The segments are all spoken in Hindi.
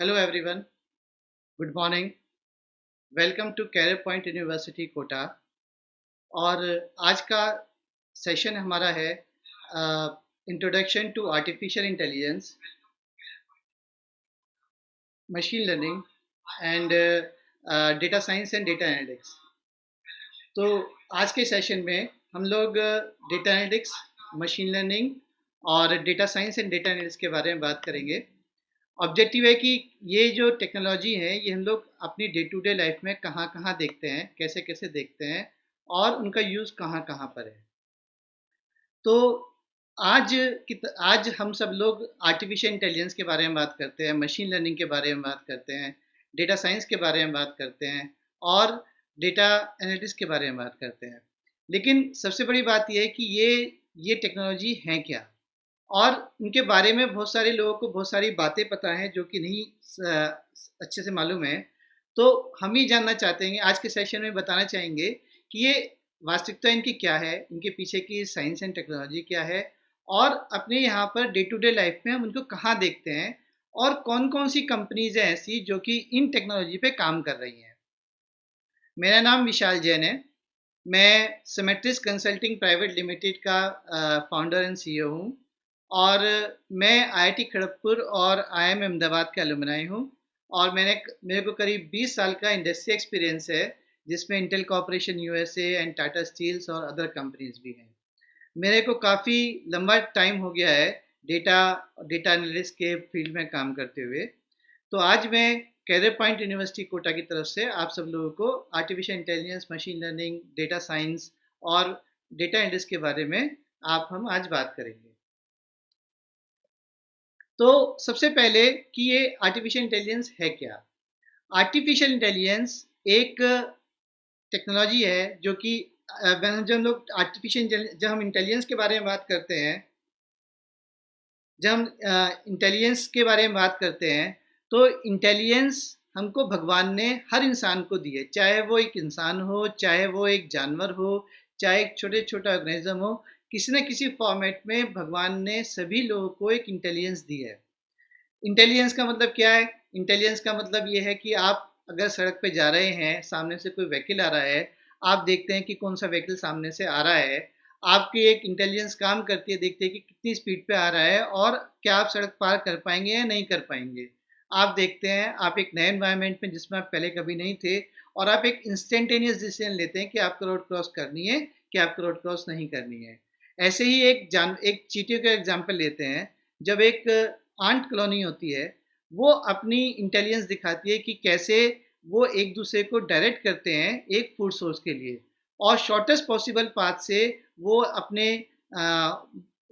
Hello everyone, good morning. Welcome to Career Point University Kota. और आज का सेशन हमारा है introduction to artificial intelligence, machine learning and data science and data analytics. तो आज के सेशन में हम लोग डेटा एनालिटिक्स, मशीन लर्निंग और data science and data analytics के बारे में बात करेंगे। ऑब्जेक्टिव है कि ये जो टेक्नोलॉजी है ये हम लोग अपनी डे टू डे लाइफ में कहाँ कहाँ देखते हैं, कैसे कैसे देखते हैं और उनका यूज़ कहाँ कहाँ पर है। तो आज आज हम सब लोग आर्टिफिशियल इंटेलिजेंस के बारे में बात करते हैं, मशीन लर्निंग के बारे में बात करते हैं, डेटा साइंस के बारे में बात करते हैं और डेटा एनालिटिक्स के बारे में बात करते हैं। लेकिन सबसे बड़ी बात यह है कि ये टेक्नोलॉजी है क्या, और उनके बारे में बहुत सारे लोगों को बहुत सारी बातें पता हैं जो कि नहीं अच्छे से मालूम है। तो हम ही जानना चाहते हैं, आज के सेशन में बताना चाहेंगे कि ये वास्तविकता इनकी क्या है, इनके पीछे की साइंस एंड टेक्नोलॉजी क्या है, और अपने यहाँ per day to day life में हम उनको कहाँ देखते हैं और कौन कौन सी कंपनीज हैं ऐसी जो कि इन टेक्नोलॉजी पे काम कर रही हैं। मेरा नाम विशाल जैन है। मैं सिमेट्रिस कंसल्टिंग प्राइवेट लिमिटेड का फाउंडर एंड सीईओ हूँ, और मैं आईआईटी खड़गपुर और आईआईएम अहमदाबाद का अलुमनाई हूँ। और मेरे को करीब 20 साल का इंडस्ट्री एक्सपीरियंस है, जिसमें Intel Corporation USA and Tata Steels और अदर कंपनीज भी हैं। मेरे को काफ़ी लंबा टाइम हो गया है डेटा डेटा एनालिटिक्स के फील्ड में काम करते हुए। तो आज मैं कैरियर पॉइंट यूनिवर्सिटी कोटा की तरफ से आप सब लोगों को artificial intelligence, machine learning, data science और डेटा एनालिटिक्स के बारे में हम आज बात करेंगे। तो सबसे पहले कि ये आर्टिफिशियल इंटेलिजेंस है क्या। आर्टिफिशियल इंटेलिजेंस एक टेक्नोलॉजी है जो कि जब हम लोग जब हम इंटेलिजेंस के बारे में बात करते हैं, जब हम इंटेलिजेंस के बारे में बात करते हैं, तो इंटेलिजेंस हमको भगवान ने हर इंसान को दी है, चाहे वो एक इंसान हो, चाहे वो एक जानवर हो, चाहे एक छोटे छोटा ऑर्गेनिज्म हो। किसी न किसी फॉर्मेट में भगवान ने सभी लोगों को एक इंटेलिजेंस दी है। इंटेलिजेंस का मतलब क्या है? इंटेलिजेंस का मतलब ये है कि आप अगर सड़क पे जा रहे हैं, सामने से कोई व्हीकल आ रहा है, आप देखते हैं कि कौन सा व्हीकल सामने से आ रहा है। आपकी एक इंटेलिजेंस काम करती है, देखते हैं कि कितनी स्पीड पे आ रहा है और क्या आप सड़क पार कर पाएंगे या नहीं कर पाएंगे। आप देखते हैं, आप एक नए एनवायरनमेंट में जिसमें आप पहले कभी नहीं थे, और आप एक इंस्टेंटेनियस डिसीजन लेते हैं कि आपको रोड क्रॉस करनी है कि आपको रोड क्रॉस नहीं करनी है। ऐसे ही एक चींटियों का एग्जाम्पल लेते हैं। जब एक आंट कॉलोनी होती है, वो अपनी इंटेलिजेंस दिखाती है कि कैसे वो एक दूसरे को डायरेक्ट करते हैं एक फूड सोर्स के लिए, और शॉर्टेस्ट पॉसिबल पाथ से वो अपने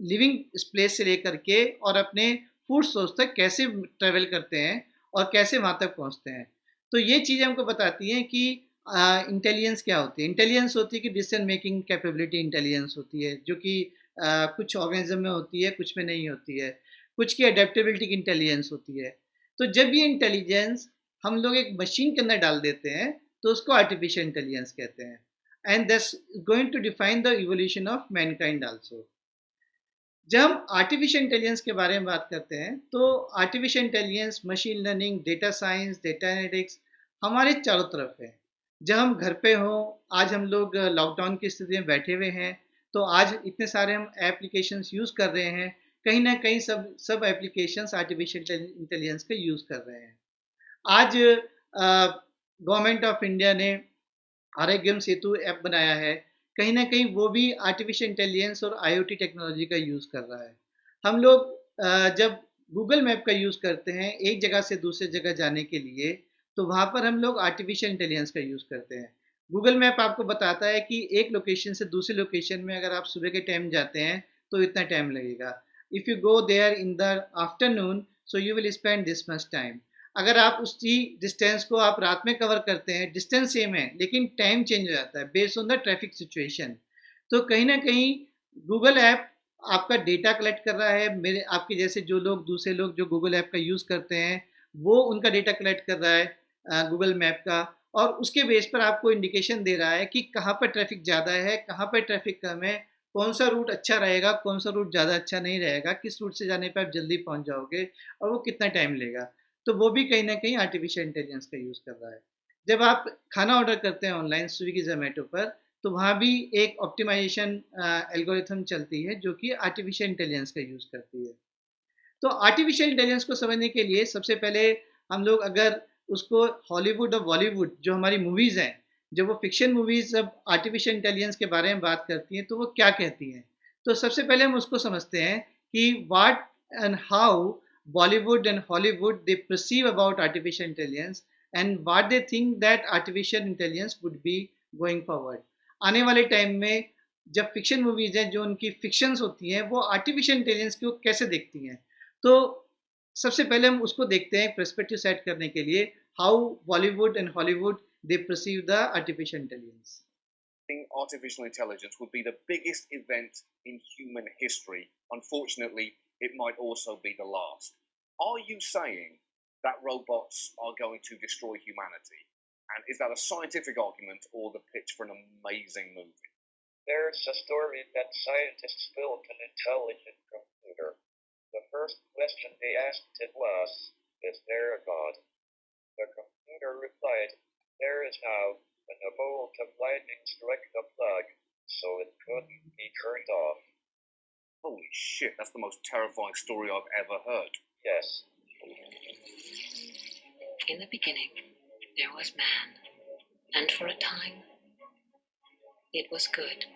लिविंग प्लेस से लेकर के और अपने फूड सोर्स तक कैसे ट्रेवल करते हैं और कैसे वहाँ तक पहुँचते हैं। तो ये चीज़ें हमको बताती हैं कि इंटेलिजेंस क्या होती है। इंटेलिजेंस होती है कि डिसीजन मेकिंग कैपेबिलिटी इंटेलिजेंस होती है, जो कि कुछ ऑर्गेनिज्म में होती है, कुछ में नहीं होती है। कुछ की अडेप्टेबिलिटी की इंटेलिजेंस होती है। तो जब ये इंटेलिजेंस हम लोग एक मशीन के अंदर डाल देते हैं, तो उसको आर्टिफिशियल इंटेलिजेंस कहते हैं। And that's going to define the evolution of mankind also. जब हम आर्टिफिशियल इंटेलिजेंस के बारे में बात करते हैं, तो artificial intelligence, machine learning, data science, data analytics हमारे चारों तरफ है। जब हम घर पे हों, आज हम लोग लॉकडाउन की स्थिति में बैठे हुए हैं, तो आज इतने सारे हम एप्लीकेशंस यूज़ कर रहे हैं। कहीं ना कहीं सब सब एप्लीकेशंस आर्टिफिशियल इंटेलिजेंस का यूज़ कर रहे हैं। आज गवर्नमेंट ऑफ इंडिया ने आरोग्यम सेतु ऐप बनाया है। कहीं ना कहीं वो भी आर्टिफिशियल इंटेलिजेंस और आईओटी टेक्नोलॉजी का यूज़ कर रहा है। हम लोग जब गूगल मैप का यूज़ करते हैं एक जगह से दूसरे जगह जाने के लिए, तो वहाँ पर हम लोग आर्टिफिशियल इंटेलिजेंस का यूज़ करते हैं। गूगल मैप आपको बताता है कि एक लोकेशन से दूसरी लोकेशन में अगर आप सुबह के टाइम जाते हैं तो इतना टाइम लगेगा। If you go there in the afternoon, so you will spend this much time. अगर आप उसी डिस्टेंस को आप रात में कवर करते हैं, डिस्टेंस सेम है लेकिन टाइम चेंज हो जाता है based on the traffic situation. तो कहीं ना कहीं गूगल ऐप आपका डेटा कलेक्ट कर रहा है। मेरे आपके जैसे जो लोग, दूसरे लोग जो गूगल ऐप का यूज़ करते हैं, वो उनका डेटा कलेक्ट कर रहा है गूगल मैप का, और उसके बेस पर आपको इंडिकेशन दे रहा है कि कहाँ पर ट्रैफिक ज़्यादा है, कहाँ पर ट्रैफिक कम है, कौन सा रूट अच्छा रहेगा, कौन सा रूट ज़्यादा अच्छा नहीं रहेगा, किस रूट से जाने पर आप जल्दी पहुँच जाओगे और वो कितना टाइम लेगा। तो वो भी कहीं ना कहीं आर्टिफिशियल इंटेलिजेंस का यूज़ कर रहा है। जब आप खाना ऑर्डर करते हैं ऑनलाइन स्विगी जोमेटो पर, तो वहाँ भी एक ऑप्टिमाइजेशन एल्गोरिथम चलती है जो कि आर्टिफिशियल इंटेलिजेंस का यूज़ करती है। तो आर्टिफिशियल इंटेलिजेंस को समझने के लिए सबसे पहले हम लोग अगर उसको हॉलीवुड और बॉलीवुड जो हमारी मूवीज़ हैं, जब वो फ़िक्शन मूवीज़ जब आर्टिफिशियल इंटेलिजेंस के बारे में बात करती हैं, तो वो क्या कहती हैं? तो सबसे पहले हम उसको समझते हैं कि what and how Bollywood and Hollywood they perceive about artificial intelligence and what they think that artificial intelligence would be going forward. आने वाले टाइम में जब फ़िक्शन मूवीज़ हैं, जो उनकी फ़िक्शंस होती हैं, वो आर्टिफिशियल इंटेलिजेंस को कैसे देखती हैं? तो सबसे पहले हम उसको देखते हैं पर्सपेक्टिव सेट करने के लिए, how Bollywood and Hollywood they perceive the artificial intelligence. Artificial intelligence would be the biggest event in human history. Unfortunately, it might also be the last. Are you saying that robots are going to destroy humanity? And is that a scientific argument or the pitch for an amazing movie? There's a story that scientists built an intelligent computer. The first question they asked it was, "Is there a God?" The computer replied, "There is now," and a bolt of lightning struck the plug, so it couldn't be turned off. Holy shit, that's the most terrifying story I've ever heard. Yes. In the beginning, there was man, and for a time, it was good.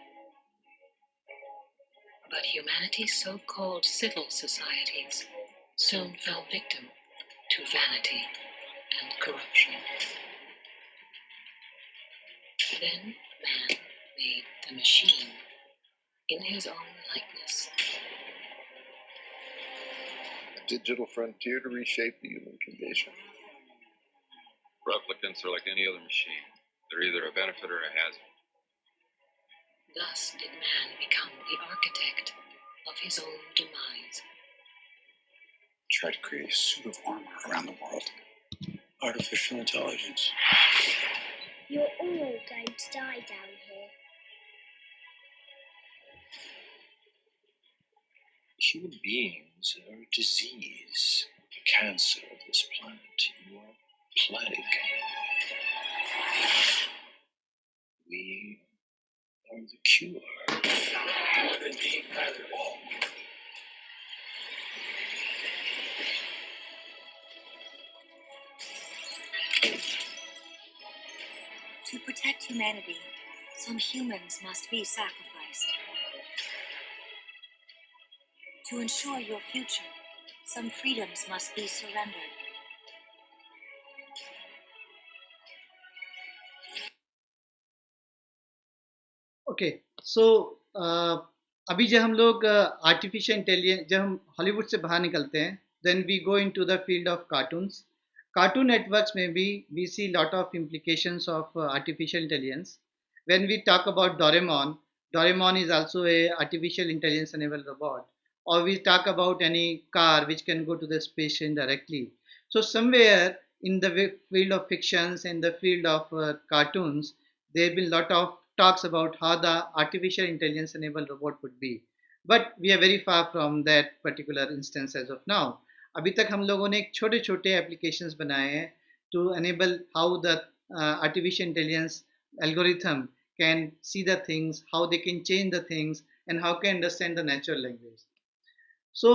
But humanity's so-called civil societies soon fell victim to vanity and corruption. Then man made the machine in his own likeness. A digital frontier to reshape the human condition. Replicants are like any other machine. They're either a benefit or a hazard. Thus did man become the architect of his own demise. Try to create a suit of armor around the world. Artificial intelligence. You're all going to die down here. Human beings are a disease, a cancer of this planet. You are a plague. We are the cure. To protect humanity, some humans must be sacrificed. To ensure your future, some freedoms must be surrendered. Okay, so अभी जब हम लोग आर्टिफिशियल इंटेलिजेंस, जब हम हॉलीवुड से बाहर निकलते हैं, then we go into the field of cartoons. Cartoon networks में भी we see lot of implications of artificial intelligence. When we talk about Doraemon, Doraemon is also a artificial intelligence enabled robot. Or we talk about any car which can go to the space station directly. So somewhere in the field of fictions and the field of cartoons, there have been a lot of talks about how the artificial intelligence enabled robot would be. But we are very far from that particular instance as of now. अभी तक हम लोगों ने एक छोटे छोटे एप्लीकेशंस बनाए हैं to enable how the artificial intelligence algorithm can see the things, how they can change the things and how can understand the natural language. So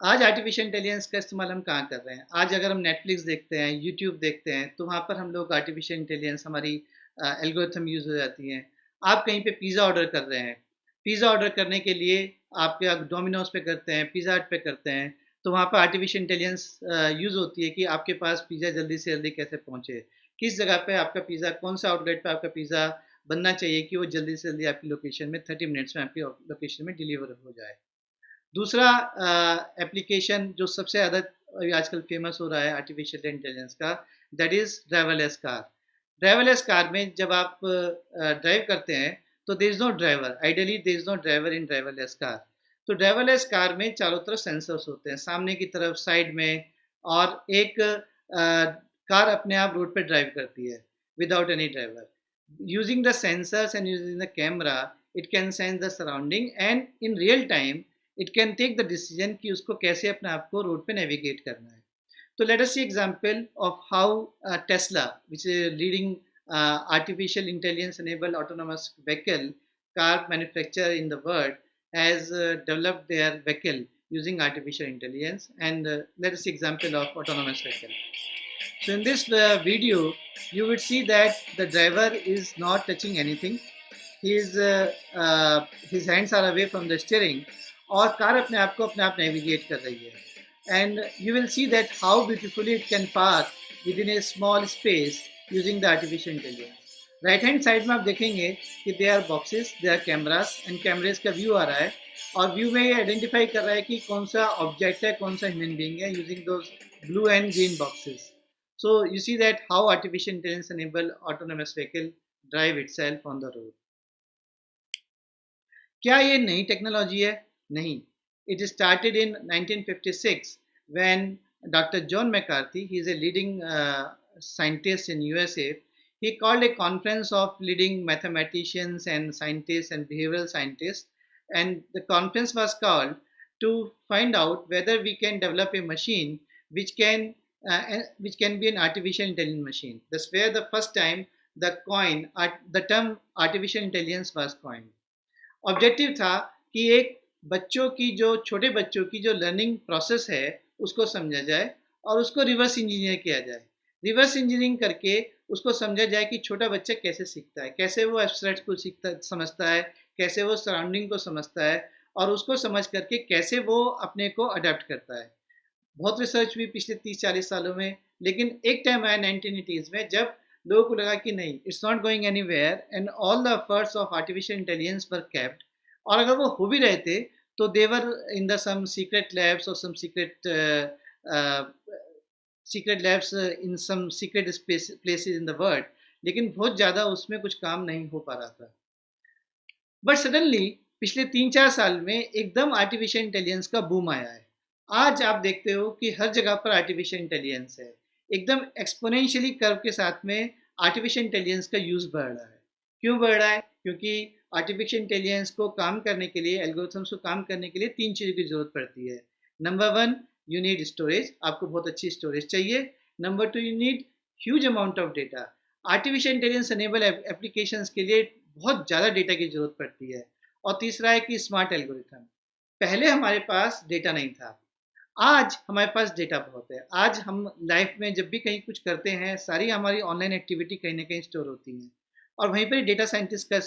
आज आर्टिफिशियल इंटेलिजेंस का इस्तेमाल हम कहाँ कर रहे हैं? आज अगर हम नेटफ्लिक्स देखते हैं, यूट्यूब देखते हैं, तो वहाँ पर हम लोग आर्टिफिशियल इंटेलिजेंस हमारी एल्गोरिथम यूज़ हो जाती हैं। आप कहीं पे पिज़्ज़ा ऑर्डर कर रहे हैं, पिज़्ज़ा ऑर्डर करने के लिए आप क्या डोमिनोज पे करते हैं, पिज़्ज़ा हट पे करते हैं, तो वहाँ पर आर्टिफिशियल इंटेलिजेंस यूज़ होती है कि आपके पास पिज़्ज़ा जल्दी से जल्दी कैसे पहुँचे, किस जगह पे आपका पिज़्ज़ा, कौन सा आउटलेट पे आपका पिज़्ज़ा बनना चाहिए कि वो जल्दी से जल्दी आपकी लोकेशन में 30 मिनट्स में आपकी लोकेशन में डिलीवर हो जाए। दूसरा एप्लीकेशन जो सबसे ज़्यादा आजकल फेमस हो रहा है आर्टिफिशियल इंटेलिजेंस का, that is driverless car. Driverless car में जब आप ड्राइव करते हैं तो there is no driver, ideally there is no driver in driverless car. तो ड्राइवरलेस कार में चारों तरफ सेंसर्स होते हैं, सामने की तरफ, साइड में, और एक कार अपने आप रोड पे ड्राइव करती है without any driver. Using the sensors and using the camera, it can sense the surrounding, and in real time it can take the decision कि उसको कैसे अपने आप को रोड पे नेविगेट करना है. तो let us see example of how Tesla, which is a leading artificial intelligence enabled autonomous vehicle car manufacturer in the world, has developed their vehicle using artificial intelligence. And let us see example of autonomous vehicle. So in this video, you would see that the driver is not touching anything. His hands are away from the steering, और कार अपने आप को अपने आप नेविगेट कर रही है. And you will see that how beautifully it can park within a small space using the artificial intelligence. Right hand side में आप देखेंगे कि they are boxes, they are cameras, and cameras का व्यू आ रहा है, और व्यू में ये आइडेंटिफाई कर रहा है कि कौन सा ऑब्जेक्ट है, कौन सा ह्यूमन बीइंग है, using those blue and green boxes. So you see that how artificial intelligence enable autonomous vehicle drive itself on the road. क्या ये नई टेक्नोलॉजी है? नहीं. It started in 1956 when Dr. John McCarthy, he is a leading scientist in USA, he called a conference of leading mathematicians and scientists and behavioral scientists, and the conference was called to find out whether we can develop a machine which can be an artificial intelligence machine. That's where the first time the term artificial intelligence was coined. Objective था कि एक छोटे बच्चों की जो लर्निंग प्रोसेस है उसको समझा जाए और उसको रिवर्स इंजीनियर किया जाए. रिवर्स इंजीनियरिंग करके उसको समझा जाए कि छोटा बच्चा कैसे सीखता है, कैसे वो एब्स्ट्रैक्ट को समझता है, कैसे वो सराउंडिंग को समझता है, और उसको समझ करके कैसे वो अपने को अडेप्ट करता है. बहुत रिसर्च हुई पिछले 30-40 सालों में, लेकिन एक टाइम आया 1980s में जब लोगों को लगा कि नहीं, it's not going anywhere, and all the efforts of artificial intelligence were kept. और अगर वो हो भी रहे थे तो they were in the some secret labs और some secret labs in some secret places in the world, लेकिन बहुत ज़्यादा उसमें कुछ काम नहीं हो पा रहा था. बट सडनली पिछले 3-4 साल में एकदम आर्टिफिशियल इंटेलिजेंस का बूम आया है. आज आप देखते हो कि हर जगह पर आर्टिफिशियल इंटेलिजेंस है, एकदम एक्सपोनेंशियली कर्व के साथ में आर्टिफिशियल इंटेलिजेंस का यूज़ बढ़ रहा है. क्यों बढ़ रहा है? क्योंकि आर्टिफिशियल इंटेलिजेंस को काम करने के लिए, एल्गोरिथम्स को काम करने के लिए 3 चीज़ों की ज़रूरत पड़ती है. नंबर 1, यू नीड स्टोरेज, आपको बहुत अच्छी स्टोरेज चाहिए. Number 2, you need huge amount of data. Artificial intelligence enable applications के लिए बहुत ज़्यादा डेटा की ज़रूरत पड़ती है. और तीसरा है कि स्मार्ट एल्गोरिथम. पहले हमारे पास डेटा नहीं था, आज हमारे पास डेटा बहुत है. आज हम लाइफ में जब भी कहीं कुछ करते हैं, सारी हमारी ऑनलाइन एक्टिविटी कहीं ना कहीं स्टोर होती हैं, और वहीं पर डेटा साइंटिस्ट का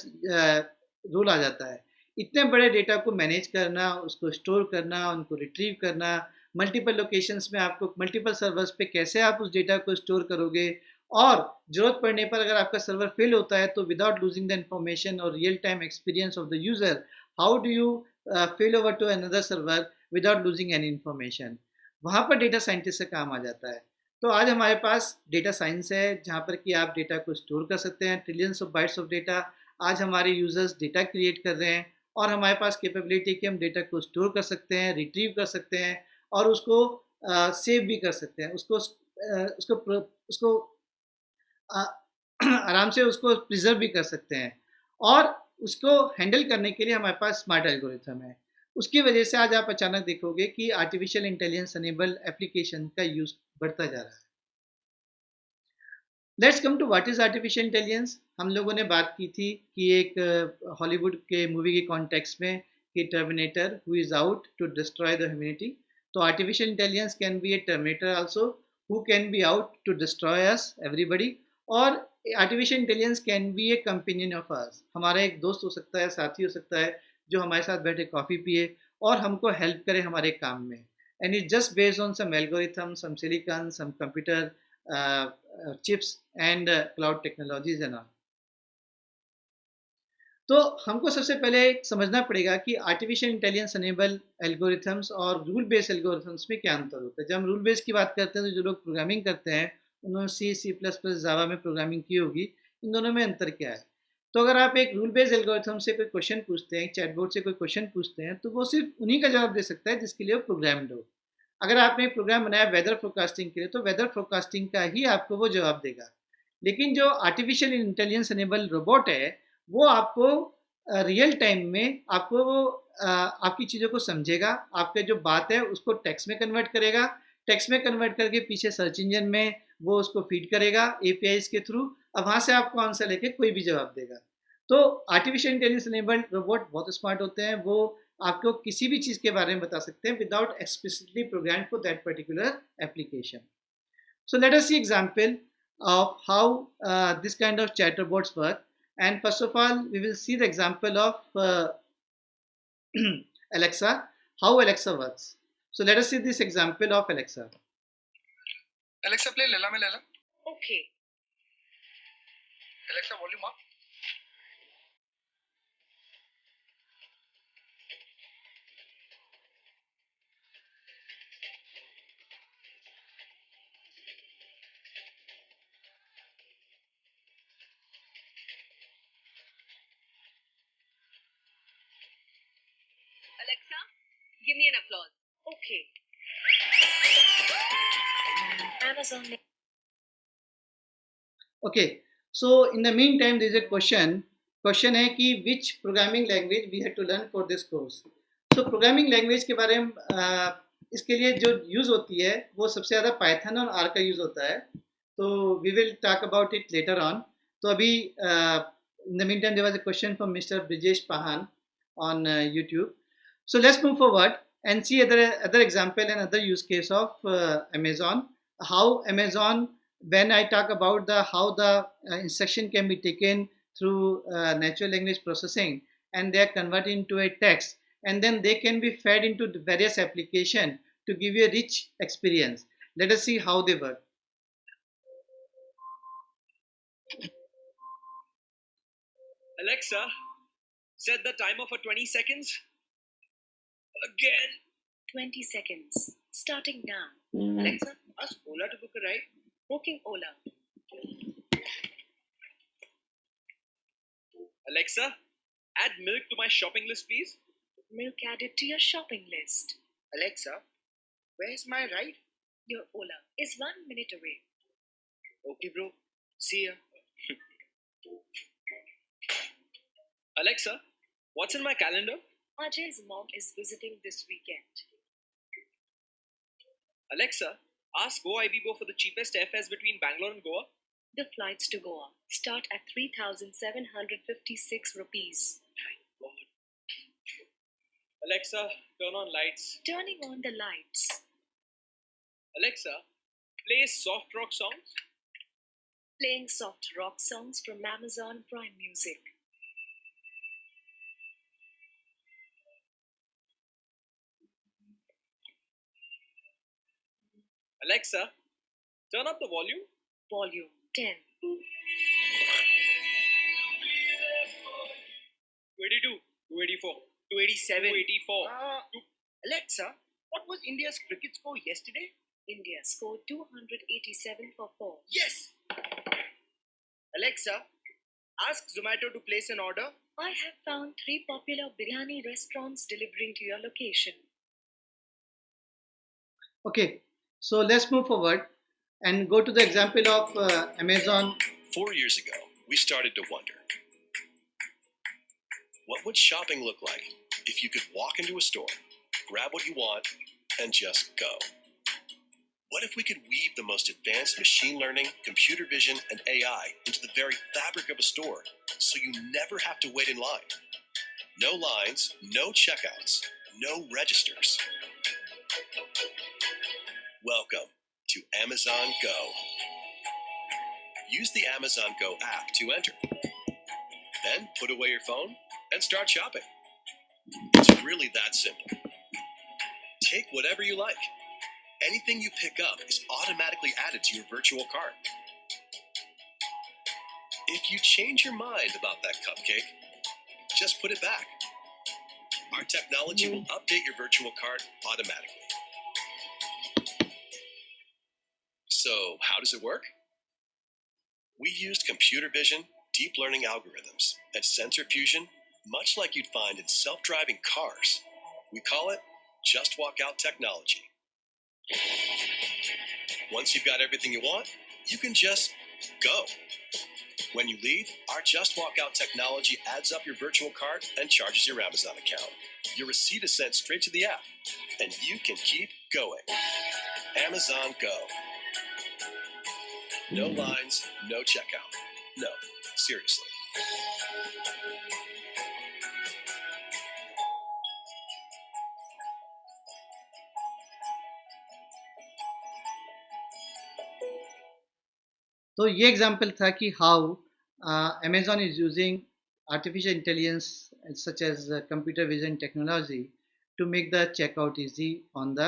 रोल आ जाता है. इतने बड़े डेटा को मैनेज करना, उसको स्टोर करना, उनको रिट्रीव करना, मल्टीपल लोकेशंस में आपको मल्टीपल सर्वर्स पे कैसे आप उस डेटा को स्टोर करोगे, और ज़रूरत पड़ने पर अगर आपका सर्वर फेल होता है तो विदाउट लूजिंग द इंफॉर्मेशन और real time experience of the user, how do you fail over to another server without losing any information, वहाँ पर डेटा साइंटिस्ट से काम आ जाता है. तो आज हमारे पास डेटा साइंस है, जहाँ पर कि आप डेटा को स्टोर कर सकते हैं, trillions of bytes of data. आज हमारे यूजर्स डेटा क्रिएट कर रहे हैं, और हमारे पास कैपेबिलिटी कि हम डेटा को स्टोर कर सकते हैं, रिट्रीव कर सकते हैं, और उसको सेव भी कर सकते हैं, उसको आराम से उसको प्रिजर्व भी कर सकते हैं, और उसको हैंडल करने के लिए हमारे पास स्मार्ट एल्गोरिथम है. उसकी वजह से आज आप अचानक देखोगे कि आर्टिफिशियल इंटेलिजेंस एनेबल एप्लीकेशन का यूज़ बढ़ता जा रहा है. Let's come to what is artificial intelligence. हम लोगों ने बात की थी कि एक हॉलीवुड के मूवी के कॉन्टेक्स्ट में कि Terminator who is out to destroy the humanity. तो artificial intelligence can be a terminator also who can be out to destroy us everybody, और artificial intelligence can be a companion of us. हमारा एक दोस्त हो सकता है, साथी हो सकता है, जो हमारे साथ बैठे कॉफ़ी पिए और हमको हेल्प करे हमारे काम में. And it just based on some algorithm, some silicon, some computer chips and cloud technologies and all. तो हमको सबसे पहले समझना पड़ेगा कि आर्टिफिशियल इंटेलिजेंस एनेबल एल्गोरिथम्स और रूल बेस्ड एल्गोरिथम्स में क्या अंतर होता है. जब हम रूल बेस्ड की बात करते हैं तो जो लोग प्रोग्रामिंग करते हैं उन्होंने C++, जावा में प्रोग्रामिंग की होगी. इन दोनों में अंतर क्या है? तो अगर आप एक रूल बेस्ड एल्गोरिथम से कोई क्वेश्चन पूछते हैं, चैटबॉट से कोई क्वेश्चन पूछते हैं, तो वो सिर्फ उन्हीं का जवाब दे सकता है जिसके लिए वो प्रोग्राम्ड हो. अगर आपने एक प्रोग्राम बनाया वेदर फोरकास्टिंग के लिए, तो वेदर फोरकास्टिंग का ही आपको वो जवाब देगा. लेकिन जो आर्टिफिशियल इंटेलिजेंस एनेबल रोबोट है, वो आपको रियल टाइम में आपको वो आपकी चीज़ों को समझेगा, आपके जो बात है उसको टेक्स्ट में कन्वर्ट करेगा, टेक्स्ट में कन्वर्ट करके पीछे सर्च इंजन में वो उसको फीड करेगा एपीआईज के थ्रू, अब वहाँ से आपको आंसर लेके कोई भी जवाब देगा। तो आर्टिफिशियल इंटेलिजेंस इनेबल्ड रोबोट बहुत स्मार्ट होते हैं, वो आपको किसी भी चीज़ के बारे में बता सकते हैं without explicitly program for that particular application. So let us see example of how this kind of chatterbots work. And first of all, we will see the example of Alexa, how Alexa works. So let us see this example of Alexa. Alexa, play Lela Me Lela. Okay. Alexa, volume up. Alexa, give me an applause. Okay. Amazon. Okay, so in the meantime, there is a question. Question है कि which programming language we had to learn for this course. So programming language के बारे में इसके लिए जो यूज़ होती है वो सबसे ज़्यादा पाइथन और आर का यूज़ होता है. तो we will talk about it later on. तो अभी in the meantime there was a question from Mr. Brijesh Pahan on YouTube. So let's move forward and see other example and other use case of Amazon. How Amazon, when I talk about how the instruction can be taken through natural language processing and they are converted into a text, and then they can be fed into the various applications to give you a rich experience. Let us see how they work. Alexa, set the timer for 20 seconds. Again. 20 seconds. Starting now. Alexa, ask Ola to book a ride. Booking Ola. Alexa, add milk to my shopping list, please. Milk added to your shopping list. Alexa, where's my ride? Your Ola is 1 minute away. Okay, bro. See ya. Alexa, what's in my calendar? Ajay's mom is visiting this weekend. Alexa, ask Go Ibibo for the cheapest airfares between Bangalore and Goa. The flights to Goa start at 3,756 rupees. Thank God. Alexa, turn on lights. Turning on the lights. Alexa, play soft rock songs. Playing soft rock songs from Amazon Prime Music. Alexa, turn up the volume. Volume 10. 282, 284, 287, 284. Alexa, what was India's cricket score yesterday? India scored 287 for 4. Yes! Alexa, ask Zomato to place an order. I have found 3 popular biryani restaurants delivering to your location. Okay, so let's move forward and go to the example of Amazon. 4 years ago, we started to wonder, what would shopping look like if you could walk into a store, grab what you want, and just go? What if we could weave the most advanced machine learning, computer vision, and AI into the very fabric of a store so you never have to wait in line? No lines, no checkouts, no registers. Welcome to Amazon Go. Use the Amazon Go app to enter. Then put away your phone and start shopping. It's really that simple. Take whatever you like. Anything you pick up is automatically added to your virtual cart. If you change your mind about that cupcake, just put it back. Our technology will update your virtual cart automatically. So, how does it work? We used computer vision, deep learning algorithms, and sensor fusion, much like you'd find in self-driving cars. We call it Just Walk Out technology. Once you've got everything you want, you can just go. When you leave, our Just Walk Out technology adds up your virtual cart and charges your Amazon account. Your receipt is sent straight to the app, and you can keep going. Amazon Go. No lines, no checkout. No, seriously. तो ये एग्जांपल था कि how Amazon is using artificial intelligence such as computer vision technology to make the checkout easy on the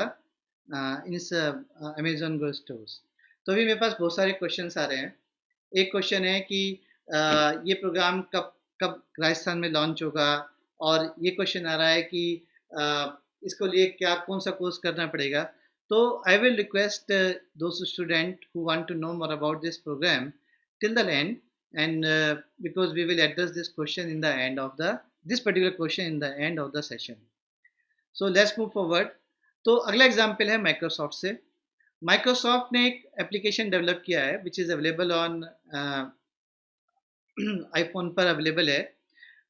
in Amazon Go stores. तो अभी मेरे पास बहुत सारे क्वेश्चंस आ रहे हैं। एक क्वेश्चन है कि ये प्रोग्राम कब कब राजस्थान में लॉन्च होगा, और ये क्वेश्चन आ रहा है कि इसको लिए क्या कौन सा कोर्स करना पड़ेगा। So I will request those students who want to know more about this program till the end, and because we will address this question in the end of this particular question in the end of the session. So let's move forward. तो अगला एग्जाम्पल है माइक्रोसॉफ्ट से। माइक्रोसॉफ्ट ने एक एप्लीकेशन डेवलप किया है which is available on iPhone पर अवेलेबल है।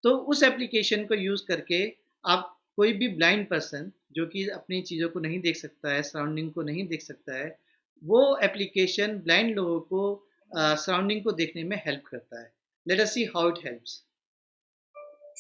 तो उस एप्लीकेशन को यूज़ करके आप कोई भी ब्लाइंड पर्सन जो कि अपनी चीज़ों को नहीं देख सकता है, सराउंडिंग को नहीं देख सकता है, वो एप्लीकेशन ब्लाइंड लोगों को सराउंडिंग को देखने में हेल्प करता है। Late us see how it helps.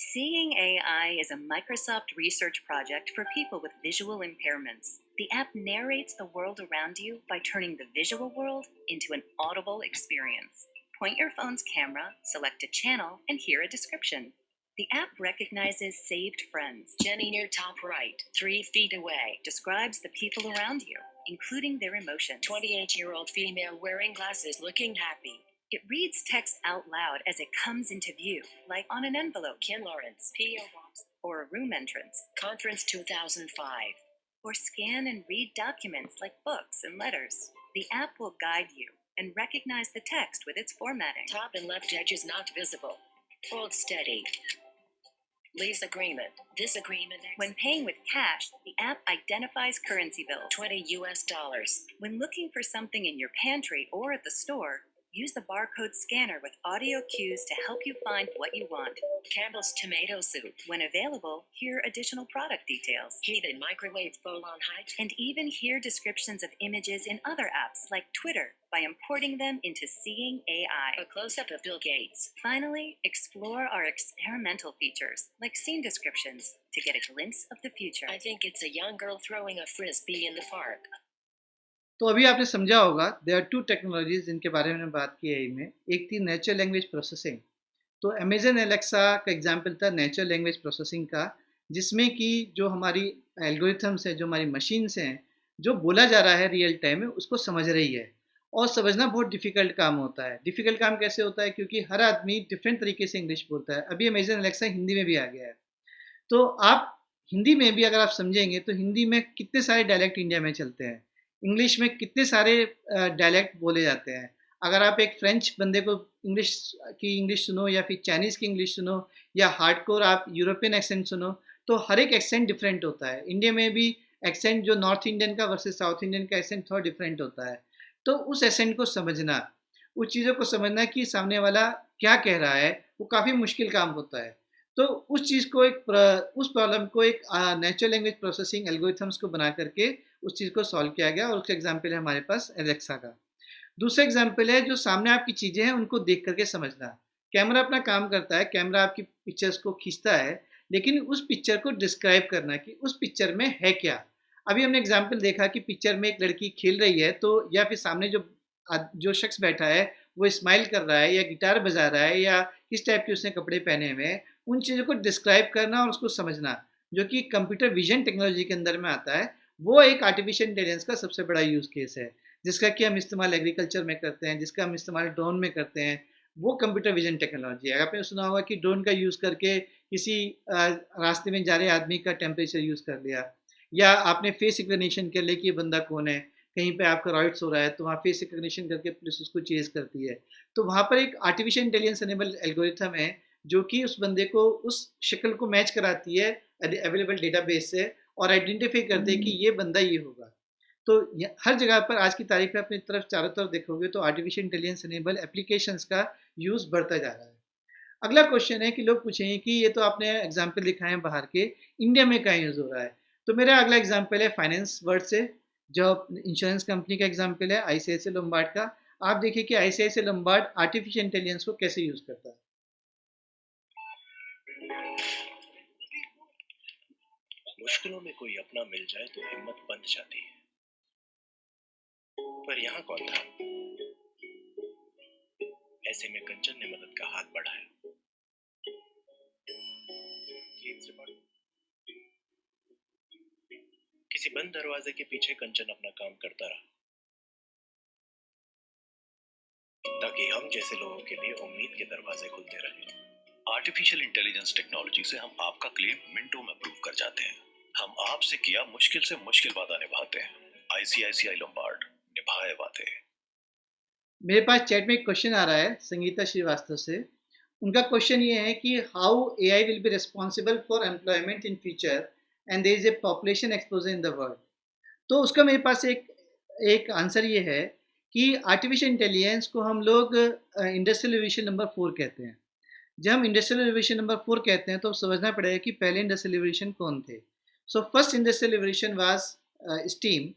Seeing AI is a Microsoft research project for people with visual impairments. The app narrates the world around you by turning the visual world into an audible experience. Point your phone's camera, select a channel, and hear a description. The app recognizes saved friends. Jenny near top right, 3 feet away. Describes the people around you, including their emotions. 28-year-old female wearing glasses looking happy. It reads text out loud as it comes into view, like on an envelope. Ken Lawrence, P.O. Box. Or a room entrance. Conference 2005. Or scan and read documents like books and letters. The app will guide you and recognize the text with its formatting. Top and left edge is not visible. Hold steady. Lease agreement. This agreement. When paying with cash, the app identifies currency bills. $20. When looking for something in your pantry or at the store, use the barcode scanner with audio cues to help you find what you want. Campbell's tomato soup. When available, hear additional product details. Heated microwave bowl on height. And even hear descriptions of images in other apps like Twitter by importing them into Seeing AI. A close-up of Bill Gates. Finally, explore our experimental features like scene descriptions to get a glimpse of the future. I think it's a young girl throwing a frisbee in the park. तो अभी आपने समझा होगा देयर आर टू टेक्नोलॉजीज जिनके बारे में बात की है इनमें। एक थी नेचुरल लैंग्वेज प्रोसेसिंग। तो अमेजन एलेक्सा का एग्जांपल था नेचुरल लैंग्वेज प्रोसेसिंग का, जिसमें कि जो हमारी एल्गोरिथम्स हैं, जो हमारी मशीन्स हैं, जो बोला जा रहा है रियल टाइम में उसको समझ रही है। और समझना बहुत डिफ़िकल्ट काम होता है। डिफ़िकल्ट काम कैसे होता है? क्योंकि हर आदमी डिफरेंट तरीके से इंग्लिश बोलता है। अभी अमेजन एलेक्सा हिंदी में भी आ गया है। तो आप हिंदी में भी अगर आप समझेंगे तो हिंदी में कितने सारे डायलेक्ट इंडिया में चलते हैं, इंग्लिश में कितने सारे डायलेक्ट बोले जाते हैं। अगर आप एक फ्रेंच बंदे को इंग्लिश सुनो या फिर चाइनीज़ की इंग्लिश सुनो या हार्डकोर आप यूरोपियन एक्सेंट सुनो, तो हर एक एक्सेंट डिफरेंट होता है। इंडिया में भी एक्सेंट जो नॉर्थ इंडियन का वर्सेस साउथ इंडियन का एक्सेंट थोड़ा डिफरेंट होता है। तो उस एक्सेंट को समझना, उस चीज़ों को समझना कि सामने वाला क्या कह रहा है, वो काफ़ी मुश्किल काम होता है। तो उस चीज़ को उस प्रॉब्लम को एक नेचुरल लैंग्वेज प्रोसेसिंग एल्गोरिथम्स को बना करके उस चीज़ को सॉल्व किया गया, और उसका एग्जाम्पल है हमारे पास एलेक्सा का। दूसरा एग्जाम्पल है जो सामने आपकी चीज़ें हैं उनको देख करके समझना। कैमरा अपना काम करता है, कैमरा आपकी पिक्चर्स को खींचता है, लेकिन उस पिक्चर को डिस्क्राइब करना कि उस पिक्चर में है क्या। अभी हमने एग्जाम्पल देखा कि पिक्चर में एक लड़की खेल रही है, तो या फिर सामने जो शख्स बैठा है वो स्माइल कर रहा है या गिटार बजा रहा है या किस टाइप के उसने कपड़े पहने हुए हैं, उन चीज़ों को डिस्क्राइब करना और उसको समझना, जो कि कंप्यूटर विजन टेक्नोलॉजी के अंदर में आता है। वो एक आर्टिफिशियल इंटेलिजेंस का सबसे बड़ा यूज़ केस है, जिसका कि हम इस्तेमाल एग्रीकल्चर में करते हैं, जिसका हम इस्तेमाल ड्रोन में करते हैं। वो कंप्यूटर विजन टेक्नोलॉजी है। आपने सुना होगा कि ड्रोन का यूज़ करके किसी रास्ते में जा रहे आदमी का टेम्परेचर यूज़ कर लिया, या आपने फेस रिकग्निशन कर लिया कि ये बंदा कौन है। कहीं पे आपका राइट्स हो रहा है तो वहाँ फेस रिकग्निशन करके पुलिस उसको चेज करती है। तो वहाँ पर एक आर्टिफिशियल इंटेलिजेंस एनेबल एल्गोरिथम है जो कि उस बंदे को उस शक्ल को मैच कराती है अवेलेबल डेटाबेस से और आइडेंटिफाई कर दे कि ये बंदा ये होगा। तो हर जगह पर आज की तारीख में अपनी तरफ चारों तरफ देखोगे तो आर्टिफिशियल इंटेलिजेंस इनेबल एप्लीकेशंस का यूज़ बढ़ता जा रहा है। अगला क्वेश्चन है कि लोग पूछेंगे कि ये तो आपने एग्जाम्पल दिखाए हैं बाहर के, इंडिया में क्या यूज़ हो रहा है। तो मेरा अगला एग्जाम्पल है फाइनेंस वर्ड से, जो इंश्योरेंस कंपनी का एग्जाम्पल है आईसीआईसीआई लोम्बार्ड का। आप देखिए कि आईसीआईसीआई लोम्बार्ड आर्टिफिशियल इंटेलिजेंस को कैसे यूज़ करता है। मुश्किलों में कोई अपना मिल जाए तो हिम्मत बंध जाती है, पर यहाँ कौन था? ऐसे में कंचन ने मदद का हाथ बढ़ाया। किसी बंद दरवाजे के पीछे कंचन अपना काम करता रहा, ताकि हम जैसे लोगों के लिए उम्मीद के दरवाजे खुलते रहे। आर्टिफिशियल इंटेलिजेंस टेक्नोलॉजी से हम आपका क्लेम मिनटों में प्रूव कर जाते हैं। हम आपसे किया मुश्किल से मुश्किल वादा निभाते हैं। आईसीआईसीआई लोम्बार्ड, निभाए वादे। मेरे पास चैट में एक क्वेश्चन आ रहा है संगीता श्रीवास्तव से। उनका क्वेश्चन ये है कि how AI will be responsible for employment in future and there is a population explosion in the world. तो उसका मेरे पास एक आंसर ये है कि आर्टिफिशियल इंटेलिजेंस को हम लोग इंडस्ट्रियल रिवोल्यूशन नंबर 4 कहते हैं। जब हम इंडस्ट्रियल रिवोल्यूशन नंबर 4 कहते हैं तो समझना पड़ेगा कि पहले इंडस्ट्रियल रिवोल्यूशन कौन थे। So first industrial revolution was steam.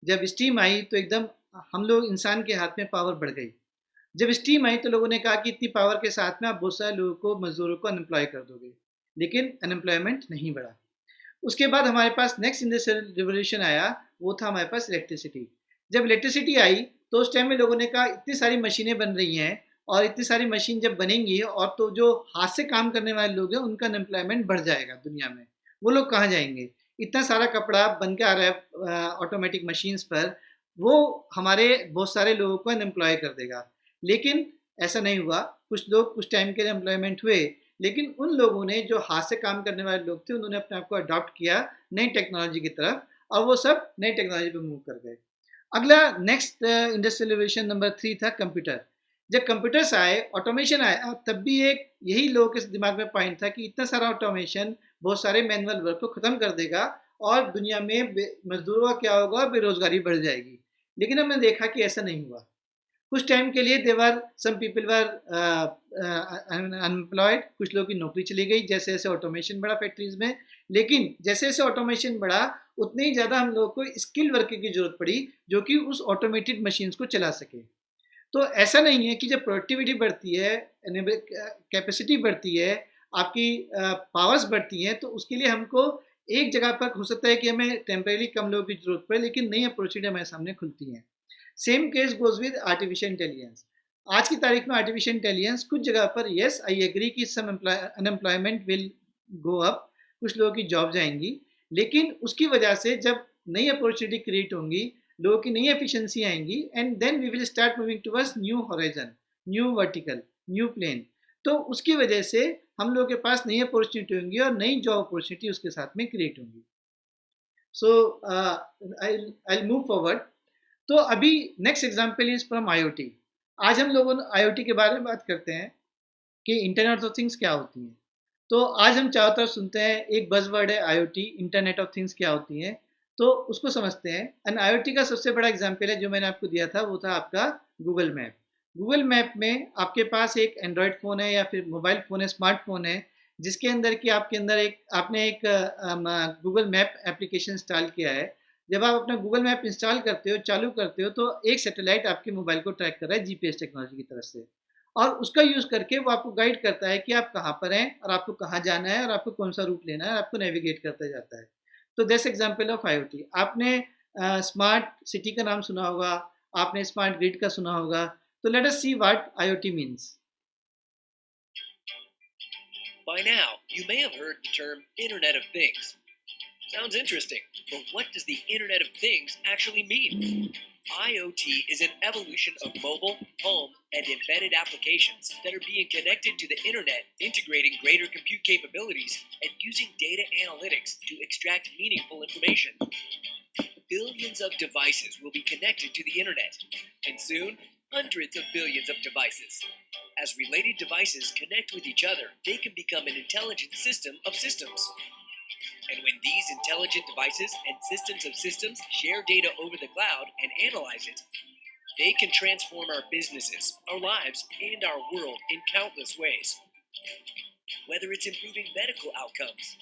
जब स्टीम आई तो एकदम हम लोग इंसान के हाथ में पावर बढ़ गई। जब स्टीम आई तो लोगों ने कहा कि इतनी पावर के साथ में आप बहुत सारे लोगों को, मजदूरों को अनएम्प्लॉय कर दोगे, लेकिन अनएम्प्लॉयमेंट नहीं बढ़ा। उसके बाद हमारे पास नेक्स्ट इंडस्ट्रियल रिवोल्यूशन आया, वो था हमारे पास इलेक्ट्रिसिटी। जब इलेक्ट्रिसिटी आई तो उस टाइम में लोगों ने कहा इतनी सारी मशीनें बन रही हैं और इतनी सारी मशीन जब बनेंगी और तो जो हाथ से काम करने वाले लोग हैं उनका अनएम्प्लॉयमेंट बढ़ जाएगा दुनिया में। वो लोग कहाँ जाएंगे? इतना सारा कपड़ा बन के आ रहा है ऑटोमेटिक मशीन्स पर, वो हमारे बहुत सारे लोगों को अनएम्प्लॉय कर देगा। लेकिन ऐसा नहीं हुआ। कुछ लोग कुछ टाइम के लिए एम्प्लॉयमेंट हुए, लेकिन उन लोगों ने जो हाथ से काम करने वाले लोग थे उन्होंने अपने आप को अडॉप्ट किया नई टेक्नोलॉजी की तरफ और वो सब नई टेक्नोलॉजी पे मूव कर गए। अगला नेक्स्ट इंडस्ट्रियल रिवोल्यूशन नंबर 3 था कंप्यूटर। जब कंप्यूटर्स आए, ऑटोमेशन आया, तब भी एक यही लोगों के दिमाग में पॉइंट था कि इतना सारा ऑटोमेशन बहुत सारे मैनुअल वर्क को ख़त्म कर देगा और दुनिया में मजदूरों का क्या होगा, बेरोजगारी बढ़ जाएगी। लेकिन हमने देखा कि ऐसा नहीं हुआ। कुछ टाइम के लिए सम पीपल वर अनएम्प्लॉयड, कुछ लोगों की नौकरी चली गई जैसे जैसे ऑटोमेशन बढ़ा फैक्ट्रीज में। लेकिन जैसे जैसे ऑटोमेशन बढ़ा उतने ही ज़्यादा हम लोगों को स्किल वर्कर की ज़रूरत पड़ी जो कि उस ऑटोमेटेड मशीन्स को चला सके। तो ऐसा नहीं है कि जब प्रोडक्टिविटी बढ़ती है, कैपेसिटी बढ़ती है, आपकी पावर्स बढ़ती हैं, तो उसके लिए हमको एक जगह पर हो सकता है कि हमें टेम्परेरी कम लोगों की ज़रूरत पड़े, लेकिन नई अपॉर्चुनिटी हमारे सामने खुलती हैं। Same case goes with artificial intelligence. आज की तारीख में आर्टिफिशियल इंटेलिजेंस कुछ जगह पर येस आई एग्री कि सम अनएम्प्लॉयमेंट विल गो अप, कुछ लोगों की जॉब जाएंगी, लेकिन उसकी वजह से जब नई अपॉर्चुनिटी क्रिएट होंगी, लोगों की नई एफिशिएंसी आएंगी and then we will start moving towards new horizon, new vertical, new plane. तो उसकी वजह से हम लोगों के पास नई अपॉर्चुनिटी होंगी और नई जॉब अपॉर्चुनिटी उसके साथ में क्रिएट होंगी। सो आई मूव फॉरवर्ड। तो अभी next example is from IoT। आज हम लोगों IoT के बारे में बात करते हैं कि इंटरनेट ऑफ थिंग्स क्या होती हैं। तो आज हम चारों तरफ सुनते हैं, एक बज़वर्ड है IoT, इंटरनेट ऑफ थिंग्स क्या होती हैं, तो उसको समझते हैं। एंड IoT का सबसे बड़ा एग्जाम्पल है जो मैंने आपको दिया था, वो था आपका गूगल मैप। गूगल मैप में आपके पास एक एंड्रॉयड फ़ोन है या फिर मोबाइल फ़ोन है, स्मार्टफोन है, जिसके अंदर कि आपने एक गूगल मैप एप्लीकेशन इंस्टॉल किया है। जब आप अपना गूगल मैप इंस्टॉल करते हो, चालू करते हो, तो एक सैटेलाइट आपके मोबाइल को ट्रैक कर रहा है GPS टेक्नोलॉजी की तरफ से, और उसका यूज़ करके वो आपको गाइड करता है कि आप कहाँ पर हैं और आपको कहाँ जाना है और आपको कौन सा रूट लेना है, आपको नेविगेट करता जाता है। तो दैट्स एग्जाम्पल ऑफ IoT। आपने स्मार्ट सिटी का नाम सुना होगा, आपने स्मार्ट ग्रिड का सुना होगा। तो let us see what IoT means. By now, you may have heard the term Internet of Things. Sounds interesting, but what does the Internet of Things actually mean? IoT is an evolution of mobile, home, and embedded applications that are being connected to the Internet, integrating greater compute capabilities and using data analytics to extract meaningful information. Billions of devices will be connected to the Internet, and soon, hundreds of billions of devices. As related devices connect with each other, they can become an intelligent system of systems. And when these intelligent devices and systems of systems share data over the cloud and analyze it, they can transform our businesses, our lives, and our world in countless ways. Whether it's improving medical outcomes,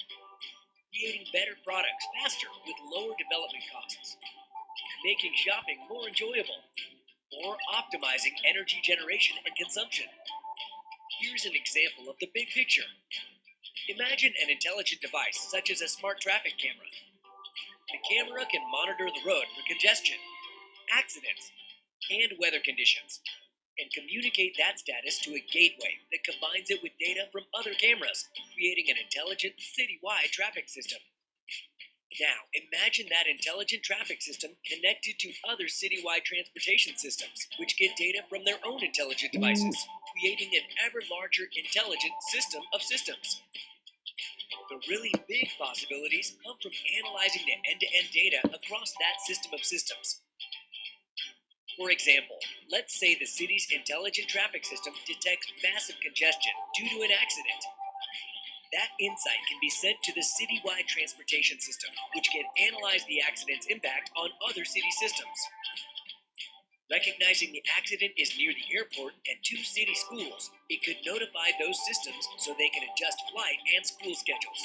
creating better products faster with lower development costs, making shopping more enjoyable, or optimizing energy generation and consumption. Here's an example of the big picture. Imagine an intelligent device such as a smart traffic camera. The camera can monitor the road for congestion, accidents, and weather conditions, and communicate that status to a gateway that combines it with data from other cameras, creating an intelligent citywide traffic system. Now, imagine that intelligent traffic system connected to other citywide transportation systems, which get data from their own intelligent devices, creating an ever larger intelligent system of systems. The really big possibilities come from analyzing the end-to-end data across that system of systems. For example, let's say the city's intelligent traffic system detects massive congestion due to an accident. That insight can be sent to the citywide transportation system, which can analyze the accident's impact on other city systems. Recognizing the accident is near the airport and 2 city schools, it could notify those systems so they can adjust flight and school schedules.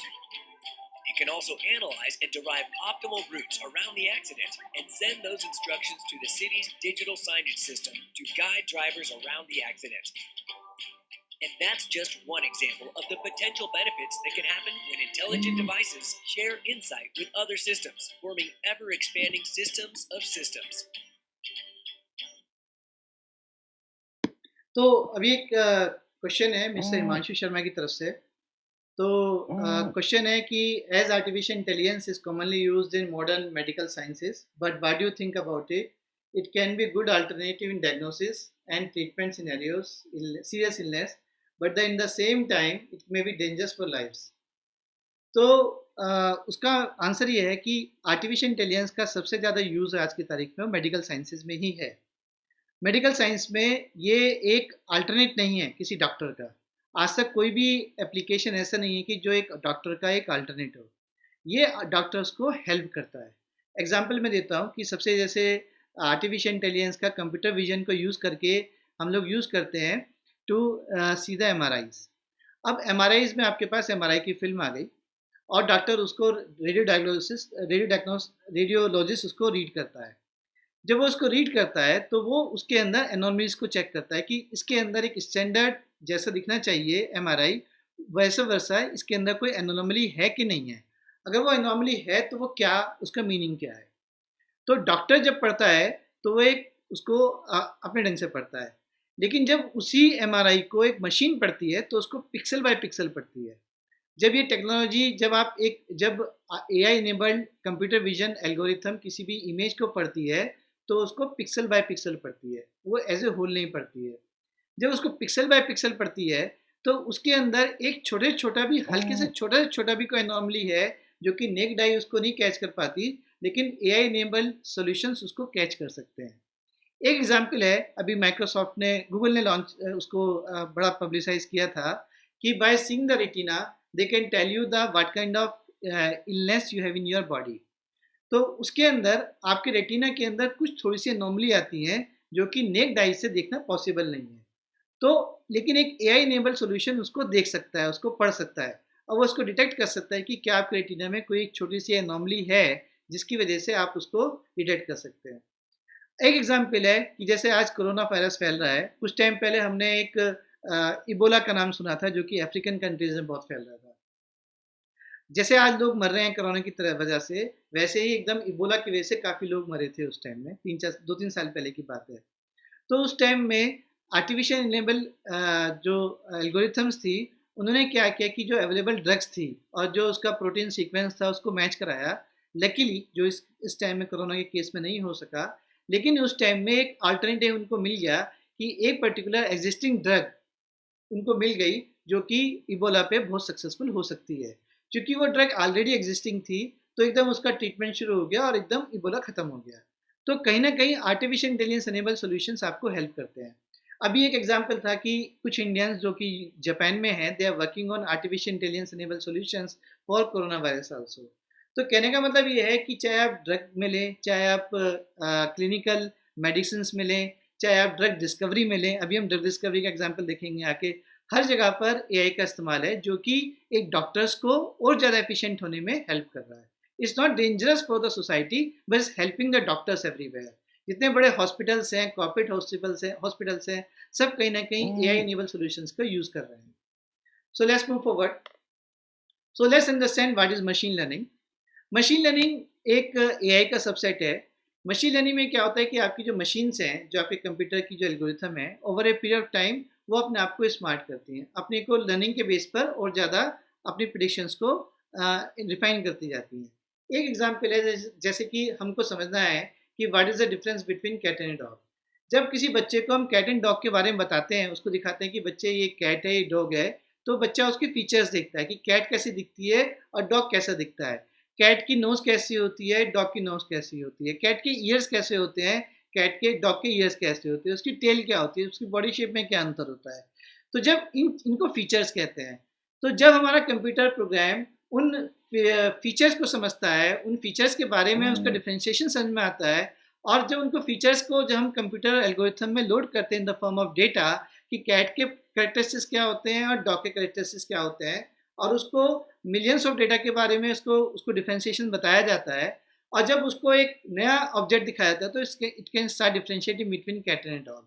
It can also analyze and derive optimal routes around the accident and send those instructions to the city's digital signage system to guide drivers around the accident. And that's just one example of the potential benefits that can happen when intelligent devices share insight with other systems, forming ever-expanding systems of systems. तो अभी एक क्वेश्चन है मिस्टर हिमांशु शर्मा की तरफ से. तो क्वेश्चन है कि as artificial intelligence is commonly used in modern medical sciences, but what do you think about it? It can be good alternative in diagnosis and treatment scenarios, serious illness, but in the same time it may be dangerous for lives. तो उसका आंसर ये है कि आर्टिफिशियल इंटेलिजेंस का सबसे ज़्यादा यूज़ आज की तारीख में मेडिकल साइंसेज में ही है. मेडिकल साइंस में ये एक अल्टरनेट नहीं है किसी डॉक्टर का. आज तक कोई भी एप्लीकेशन ऐसा नहीं है कि जो एक डॉक्टर का एक अल्टरनेट हो. ये डॉक्टर्स को हेल्प करता है. एग्जांपल मैं देता हूँ कि सबसे जैसे आर्टिफिशियल इंटेलिजेंस का कंप्यूटर विजन को यूज़ करके हम लोग यूज़ करते हैं टू सी द MRIs. अब MRIs में आपके पास MRI की फिल्म आ गई और डॉक्टर उसको रेडियोलॉजिस्ट उसको रीड करता है. जब वो उसको रीड करता है तो वो उसके अंदर एनोमलीज को चेक करता है कि इसके अंदर एक स्टैंडर्ड जैसा दिखना चाहिए MRI वैसा वैसा है, इसके अंदर कोई एनोमली है कि नहीं है. अगर वो एनोमली है तो वो क्या, उसका मीनिंग क्या है. तो डॉक्टर जब पढ़ता है तो वो एक उसको अपने ढंग से पढ़ता है, लेकिन जब उसी MRI को एक मशीन पढ़ती है तो उसको पिक्सल बाय पिक्सल पढ़ती है. जब ये टेक्नोलॉजी जब AI enabled computer vision algorithm किसी भी इमेज को पढ़ती है तो उसको पिक्सल बाय पिक्सल पढ़ती है, वो एज ए होल नहीं पढ़ती है. जब उसको पिक्सल बाय पिक्सल पढ़ती है तो उसके अंदर एक छोटे छोटा भी हल्के से छोटा भी कोई एनोमली है जो कि नेक्ड आई उसको नहीं कैच कर पाती, लेकिन AI इनेबल्ड सॉल्यूशंस उसको कैच कर सकते हैं. एक एग्जांपल है, अभी माइक्रोसॉफ्ट ने, गूगल ने लॉन्च उसको बड़ा पब्लिसाइज किया था कि by seeing the retina they can tell you the what kind of illness you have in your body. तो उसके अंदर आपके रेटिना के अंदर कुछ थोड़ी सी एनोमली आती हैं जो कि नेक्ड आई से देखना पॉसिबल नहीं है. तो लेकिन एक AI इनेबल्ड सॉल्यूशन उसको देख सकता है, उसको पढ़ सकता है और वो उसको डिटेक्ट कर सकता है कि क्या आपके रेटिना में कोई एक छोटी सी एनोमली है जिसकी वजह से आप उसको डिटेक्ट कर सकते हैं. एक एग्जाम्पल है कि जैसे आज कोरोना वायरस फैल रहा है. कुछ टाइम पहले हमने एक इबोला का नाम सुना था जो कि अफ्रीकन कंट्रीज में बहुत फैल रहा था. जैसे आज लोग मर रहे हैं कोरोना की वजह से, वैसे ही एकदम इबोला की वजह से काफ़ी लोग मरे थे उस टाइम में. 2-3 साल पहले की बात है. तो उस टाइम में आर्टिफिशियल इनेबल जो एल्गोरिथम्स थी उन्होंने क्या किया कि जो अवेलेबल ड्रग्स थी और जो उसका प्रोटीन सीक्वेंस था उसको मैच कराया. लकीली जो इस टाइम में कोरोना के केस में नहीं हो सका, लेकिन उस टाइम में एक अल्टरनेटिव उनको मिल गया कि एक पर्टिकुलर एग्जिस्टिंग ड्रग उनको मिल गई जो कि इबोला पे बहुत सक्सेसफुल हो सकती है. क्योंकि वो ड्रग ऑलरेडी एग्जिस्टिंग थी तो एकदम उसका ट्रीटमेंट शुरू हो गया और एकदम इबोला ख़त्म हो गया. तो कहीं ना कहीं आर्टिफिशियल इंटेलिजेंस एनेबल सॉल्यूशंस आपको हेल्प करते हैं. अभी एक एग्जांपल था कि कुछ इंडियंस जो कि जापान में हैं, they are working on artificial intelligence enable solutions for corona virus also. तो कहने का मतलब ये है कि चाहे आप ड्रग में लें, चाहे आप क्लिनिकल मेडिसिन में लें, चाहे आप ड्रग डिस्कवरी में लें, अभी हम ड्रग डिस्कवरी का एग्जांपल देखेंगे आके, हर जगह पर एआई का इस्तेमाल है जो कि एक डॉक्टर्स को और ज़्यादा एफिशिएंट होने में हेल्प कर रहा है। It's not dangerous for the society but is helping the doctors everywhere. जितने बड़े हॉस्पिटल्स हैं, कॉर्पोरेट हॉस्पिटल्स हैं, सब कहीं ना कहीं एआई इनेबल सॉल्यूशंस का यूज़ कर रहे हैं। So let's move forward. So let's understand what is machine learning. Machine learning एक एआई का सबसेट है। मशीन लर्निंग में क्या होता है कि आपकी जो मशीन्स हैं, जो आपके कंप्यूटर की जो एल्गोरिथम है, over a period of time वो अपने आप को स्मार्ट करती हैं, अपने को लर्निंग के बेस पर और ज़्यादा अपनी प्रेडिक्शंस को रिफाइन करती जाती हैं। एक एग्जांपल है, जैसे कि हमको समझना है कि what is the difference between cat and dog. जब किसी बच्चे को हम कैट एंड डॉग के बारे में बताते हैं, उसको दिखाते हैं कि बच्चे ये कैट है, ये डॉग है, तो बच्चा उसके फीचर्स देखता है कि कैट कैसी दिखती है और डॉग कैसा दिखता है, कैट की नोज़ कैसी होती है, डॉग की नोज़ कैसी होती है, कैट के ईयर्स कैसे होते हैं, कैट के डॉग के ईयर्स कैसे होते हैं, उसकी टेल क्या होती है, उसकी बॉडी शेप में क्या अंतर होता है। तो जब इनको फीचर्स कहते हैं, तो जब हमारा कंप्यूटर प्रोग्राम उन फीचर्स को समझता है, उन फीचर्स के बारे में उसका डिफरेंशिएशन समझ में आता है, और जब उनको फीचर्स को जब हम कंप्यूटर एल्गोरिथम में लोड करते हैं in the form of data कि कैट के कैरेक्टरिस्टिक्स क्या होते हैं और डॉग के कैरेक्टरिस्टिक्स क्या होते हैं, और उसको मिलियंस ऑफ डेटा के बारे में उसको डिफरेंशिएशन बताया जाता है, और जब उसको एक नया ऑब्जेक्ट दिखाया जाता है तो it can start differentiating between cat and dog.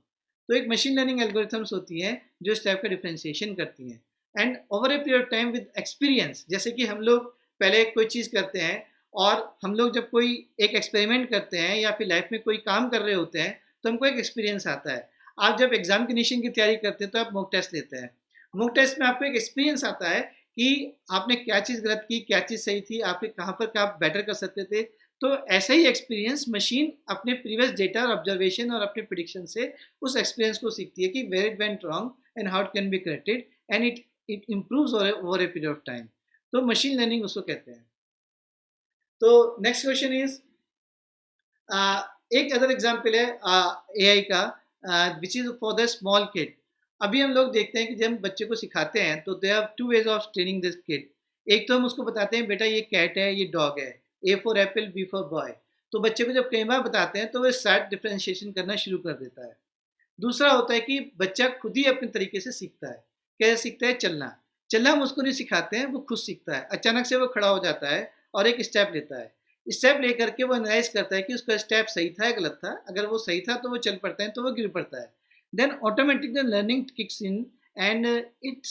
तो एक मशीन लर्निंग एल्गोरिथम्स होती हैं जो इस टाइप का डिफरेंशिएशन करती हैं। And over a period of time with experience, जैसे कि हम लोग पहले कोई चीज़ करते हैं और हम लोग जब कोई एक एक्सपेरिमेंट करते हैं या फिर लाइफ में कोई काम कर रहे होते हैं तो हमको एक एक्सपीरियंस आता है। आप जब एग्जामिनेशन की तैयारी करते हैं तो आप मॉक टेस्ट लेते हैं, मॉक टेस्ट में आपको एक एक्सपीरियंस आता है कि आपने क्या चीज़ गलत की, क्या चीज़ सही थी, आपके कहाँ पर क्या आप बेटर कर सकते थे। तो ऐसा ही एक्सपीरियंस मशीन अपने प्रीवियस डेटा और ऑब्जर्वेशन और अपने प्रिडिक्शन से उस एक्सपीरियंस को सीखती है कि where it went wrong and how it can be corrected, and it improves over a period of time. तो मशीन लर्निंग उसको कहते हैं। तो नेक्स्ट क्वेश्चन इज, एक अदर एग्जांपल है एआई का which is for the small kid. अभी हम लोग देखते हैं कि जब हम बच्चे को सिखाते हैं तो they have two ways of training this kid. एक तो हम उसको बताते हैं बेटा ये कैट है, ये डॉग है, A for apple, B for boy. तो बच्चे को जब कई बार बताते हैं तो वो स्टार्ट डिफरेंशिएशन करना शुरू कर देता है। दूसरा होता है कि बच्चा खुद ही अपने तरीके से सीखता है। कैसे सीखता है? चलना। चलना हम उसको नहीं सिखाते हैं, वो खुद सीखता है। अचानक से वो खड़ा हो जाता है और एक स्टेप लेता है। स्टेप लेकर के वो एनालाइज करता है कि उसका स्टेप सही था या गलत था। अगर वो सही था तो वो चल पड़ता है, तो वो गिर पड़ता है। Then automatically learning kicks in and it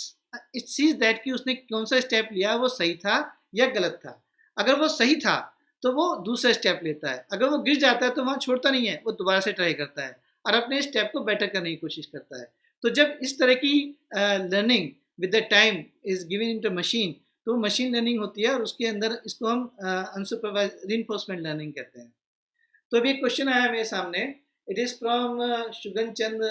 sees that कि उसने कौन सा स्टेप लिया, वो सही था या गलत था। अगर वो सही था तो वो दूसरा स्टेप लेता है। अगर वो गिर जाता है तो वहाँ छोड़ता नहीं है, वो दोबारा से ट्राई करता है और अपने स्टेप को बेटर करने की कोशिश करता है। तो जब इस तरह की learning with the time is given into machine, तो मशीन लर्निंग होती है और उसके अंदर इसको हम अनसुपरवाइज्ड रीइंफोर्समेंट लर्निंग कहते हैं। तो अभी एक क्वेश्चन आया मेरे सामने, it is from Shugan Chand.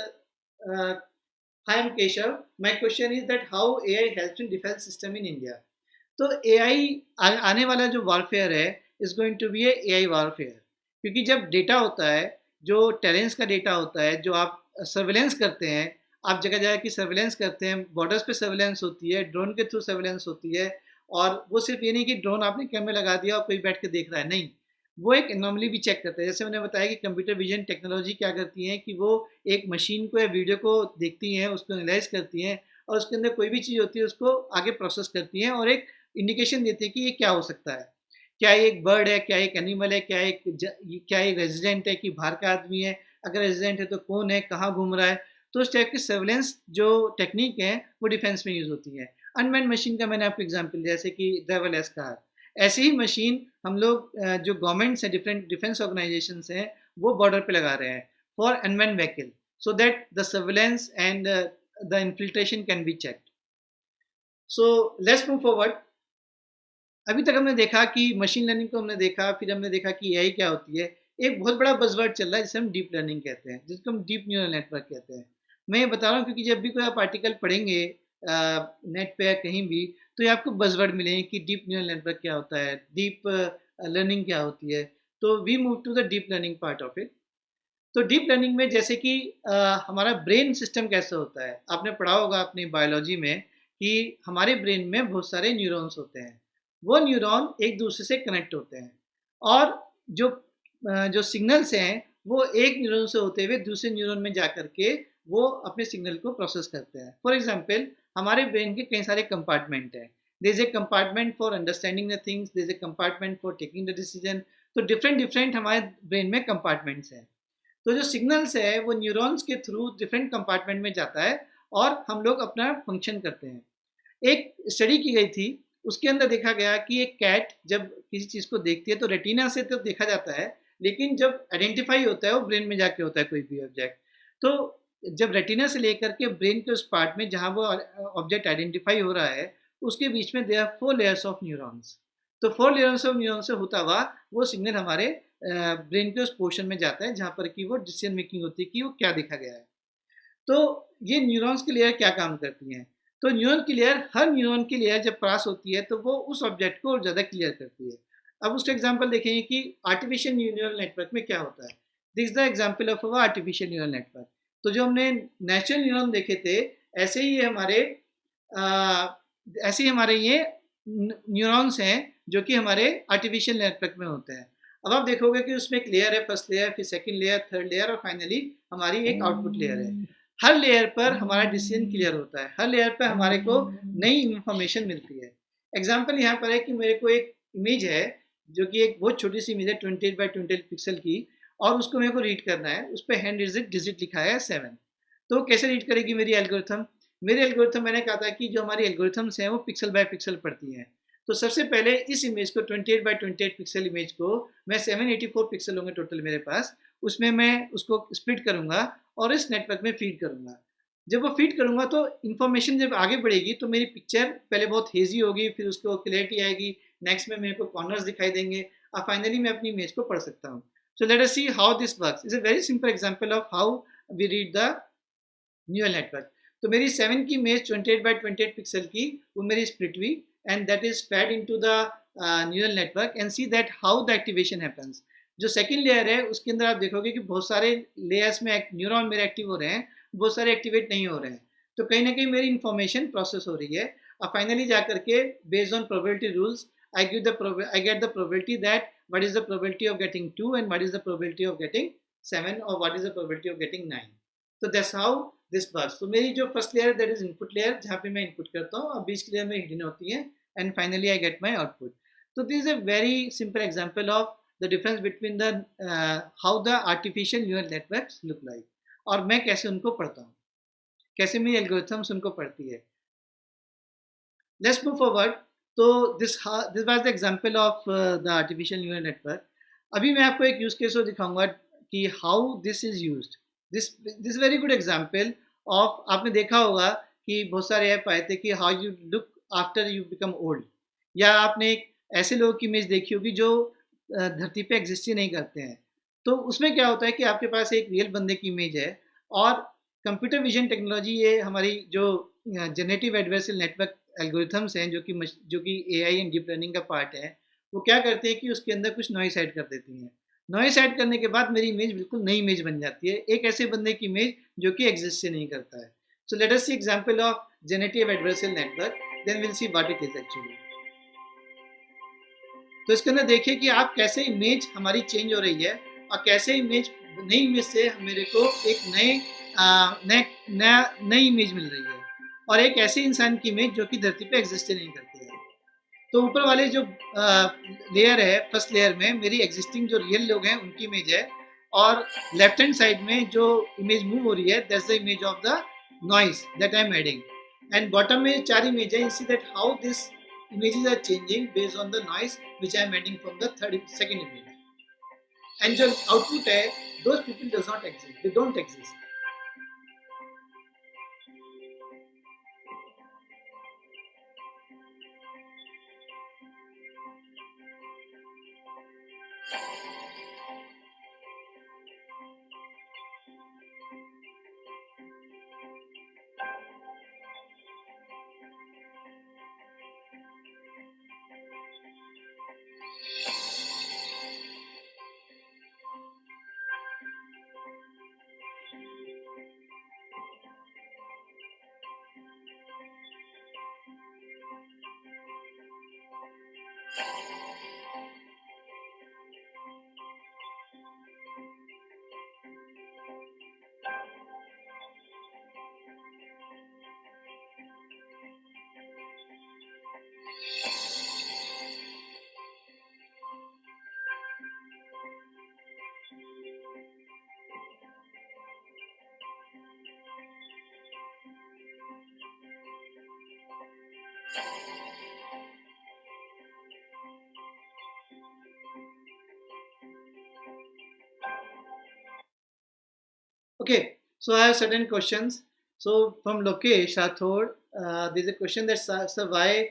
Hi am Keshav, my question is that how AI helps in defence system in India. तो एआई आने वाला जो वॉरफेयर है is going to be AI warfare, क्योंकि जब डेटा होता है, जो टेरेंस का डेटा होता है, जो आप सर्वेलेंस करते हैं, आप जगह जगह की सर्वेलेंस करते हैं, बॉर्डर्स पे सर्वेलेंस होती है, ड्रोन के थ्रू सर्वेलेंस होती है। और वो सिर्फ ये नहीं कि ड्रोन आपने कैमरे लगा दिया और कोई बैठ के देख रहा है, नहीं, वो एक एनॉमली भी चेक करता है। जैसे मैंने बताया कि कंप्यूटर विजन टेक्नोलॉजी क्या करती है कि वो एक मशीन को या वीडियो को देखती हैं, उसको एनालाइज करती हैं और उसके अंदर कोई भी चीज़ होती है उसको आगे प्रोसेस करती हैं और एक इंडिकेशन देती है कि ये क्या हो सकता है। क्या ये एक बर्ड है, क्या एक एनिमल है, क्या एक रेजिडेंट है कि बाहर का आदमी है, अगर रेजिडेंट है तो कौन है, कहाँ घूम रहा है। तो उस टाइप की सर्वेलेंस जो टेक्निक है वो डिफेंस में यूज़ होती है। अनमैन्ड मशीन का मैंने आपको एग्जांपल दिया, जैसे कि ड्राइवरलेस कार। ऐसे ही मशीन हम लोग जो गवर्नमेंट्स हैं, डिफरेंट डिफेंस ऑर्गेनाइजेशंस हैं, वो बॉर्डर पे लगा रहे हैं for unmanned vehicle, so that the surveillance and the infiltration can be checked. So let's move forward. अभी तक हमने देखा कि मशीन लर्निंग को हमने देखा, फिर हमने देखा कि एआई क्या होती है। एक बहुत बड़ा बज़वर्ड चल रहा है जिसे हम डीप लर्निंग कहते हैं, जिसको हम डीप न्यूरल नेटवर्क कहते हैं। मैं ये बता रहा हूँ क्योंकि जब भी कोई आप आर्टिकल पढ़ेंगे नेट पे या कहीं भी, तो ये आपको बज़वर्ड मिलेंगे कि डीप न्यूरल नेटवर्क क्या होता है, डीप लर्निंग क्या होती है। तो we move to the deep learning part of it. तो डीप लर्निंग में जैसे कि हमारा ब्रेन सिस्टम कैसे होता है, आपने पढ़ा होगा अपनी बायोलॉजी में कि हमारे ब्रेन में बहुत सारे न्यूरॉन्स होते हैं। वो न्यूरॉन एक दूसरे से कनेक्ट होते हैं और जो सिग्नल्स हैं वो एक न्यूरॉन से होते हुए दूसरे न्यूरॉन में जा करके वो अपने सिग्नल को प्रोसेस करते हैं। फॉर एग्जांपल हमारे ब्रेन के कई सारे कंपार्टमेंट हैं। There is a compartment for understanding the things, there is a compartment for taking the decision. तो डिफरेंट डिफरेंट हमारे ब्रेन में कंपार्टमेंट्स हैं। तो जो सिग्नल्स है वो न्यूरॉन्स के थ्रू डिफरेंट कंपार्टमेंट में जाता है और हम लोग अपना फंक्शन करते हैं। एक स्टडी की गई थी, उसके अंदर देखा गया कि एक कैट जब किसी चीज़ को देखती है तो रेटिना से तो देखा जाता है, लेकिन जब आइडेंटिफाई होता है वो ब्रेन में जाके होता है कोई भी ऑब्जेक्ट। तो जब रेटिना से लेकर के ब्रेन के उस पार्ट में जहाँ वो ऑब्जेक्ट आइडेंटिफाई हो रहा है उसके बीच में there are 4 layers of neurons. तो 4 लेयर्स ऑफ न्यूरॉन से होता हुआ वो सिग्नल हमारे ब्रेन के उस पोर्शन में जाता है जहाँ पर कि वो डिसीजन मेकिंग होती है कि वो क्या देखा गया है। तो ये न्यूरॉन्स की लेयर क्या काम करती हैं? तो न्यूरॉन की लेयर, हर न्यूरॉन की लेयर जब पास होती है तो वो उस ऑब्जेक्ट को ज़्यादा क्लियर करती है। अब उसका एग्जांपल देखेंगे कि आर्टिफिशियल न्यूरल नेटवर्क में क्या होता है। This is the example of our artificial neural network. तो जो हमने नेचुरल न्यूरॉन देखे थे ऐसे ही हमारे ये न्यूरॉन्स हैं जो कि हमारे आर्टिफिशियल नेटवर्क में होते हैं। अब आप देखोगे कि उसमें एक लेयर है, फर्स्ट लेयर, फिर सेकंड लेयर, थर्ड लेयर और फाइनली हमारी एक आउटपुट लेयर है। हर लेयर पर हमारा डिसीजन क्लियर होता है, हर लेयर पर हमारे को नई इंफॉर्मेशन मिलती है। एग्जाम्पल यहाँ पर है कि मेरे को एक इमेज है जो कि एक बहुत छोटी सी इमेज है 28 बाई 28 पिक्सल की, और उसको मेरे को रीड करना है। उस पर हैंड डिजिट लिखा है 7। तो कैसे रीड करेगी मेरी एल्गोरिथम? मेरे एल्गोरिथम, मैंने कहा था कि जो हमारी एल्गोरिथम्स हैं वो पिक्सल बाय पिक्सल पढ़ती हैं। तो सबसे पहले इस इमेज को 28 बाई 28 पिक्सल इमेज को मैं 784 पिक्सल होंगे टोटल मेरे पास, उसमें मैं उसको स्प्लिट करूँगा और इस नेटवर्क में फीड करूँगा। जब वो फीड करूँगा तो इन्फॉर्मेशन जब आगे बढ़ेगी तो मेरी पिक्चर पहले बहुत हेजी होगी, फिर उसको क्लैरिटी आएगी, नेक्स्ट में मेरे को कॉर्नर्स दिखाई देंगे और फाइनली मैं अपनी इमेज को पढ़ सकता हूँ। So let us see how this works. Is a very simple example of how we read the neural network. तो मेरी 7 की इमेज 28 बाई 28 पिक्सल की वो मेरी स्प्लिट हुई and that is fed into the neural network and see that how the activation happens. जो सेकंड लेयर है उसके अंदर आप देखोगे कि बहुत सारे लेयर्स में न्यूरॉन मेरे एक्टिव हो रहे हैं, बहुत सारे एक्टिवेट नहीं हो रहे हैं। तो कहीं ना कहीं मेरी इन्फॉर्मेशन प्रोसेस हो रही है और फाइनली जा करके based on probability rules I get the probability that what is the probability of getting 2 and what is the probability of getting 7 or what is the probability of getting 9. तो that's how this works. तो मेरी जो first layer that is input layer जहाँ पे मैं इनपुट करता हूँ और बीच की लेयर में हिडन होती है and finally I get my output. So this is a very simple example of the difference between the how the artificial neural networks look like और मैं कैसे उनको पढ़ता हूँ, कैसे मेरी एल्गोरिथम्स उनको पढ़ती है। Let's move forward. तो this was the example of the artificial neural network. अभी मैं आपको एक यूज केस दिखाऊंगा कि how this is used. This very good example of, आपने देखा होगा कि बहुत सारे ऐप आए थे कि how you look after you become old, या आपने एक ऐसे लोगों की इमेज देखी होगी जो धरती पे एग्जिस्ट ही नहीं करते हैं। तो उसमें क्या होता है कि आपके पास एक रियल बंदे की इमेज है और कंप्यूटर विजन टेक्नोलॉजी, ये हमारी जो जनरेटिव एडवर्सल नेटवर्क एल्गोरिथम्स हैं जो कि एआई एंड डीप लर्निंग का पार्ट है, वो क्या करते हैं कि उसके अंदर कुछ नॉइस ऐड कर देती हैं। नॉइस ऐड करने के बाद मेरी इमेज बिल्कुल नई इमेज बन जाती है, एक ऐसे बंदे की इमेज जो कि एग्जिस्ट ही नहीं करता है। So let us see example of generative adversarial network, then we'll see what it is actually. तो इसके अंदर देखिए कि आप कैसे इमेज हमारी चेंज हो रही है और कैसे इमेज, नई इमेज से मेरे को एक नई इमेज मिल रही है और एक ऐसे इंसान की इमेज जो कि धरती पे एग्जिस्ट नहीं करती है। तो ऊपर वाले जो लेयर है, फर्स्ट लेयर में मेरी एग्जिस्टिंग जो रियल लोग हैं उनकी इमेज है और लेफ्ट हैंड साइड में जो इमेज मूव हो रही है that's the image of the noise that I am adding. And bottom में 4 इमेज है। You see that how this images are changing based on the noise which I am adding from the second image. And जो output है, those people does not exist. They don't exist. Okay, so I have certain questions. So from Lokesh Rathod, there's a question that sir, why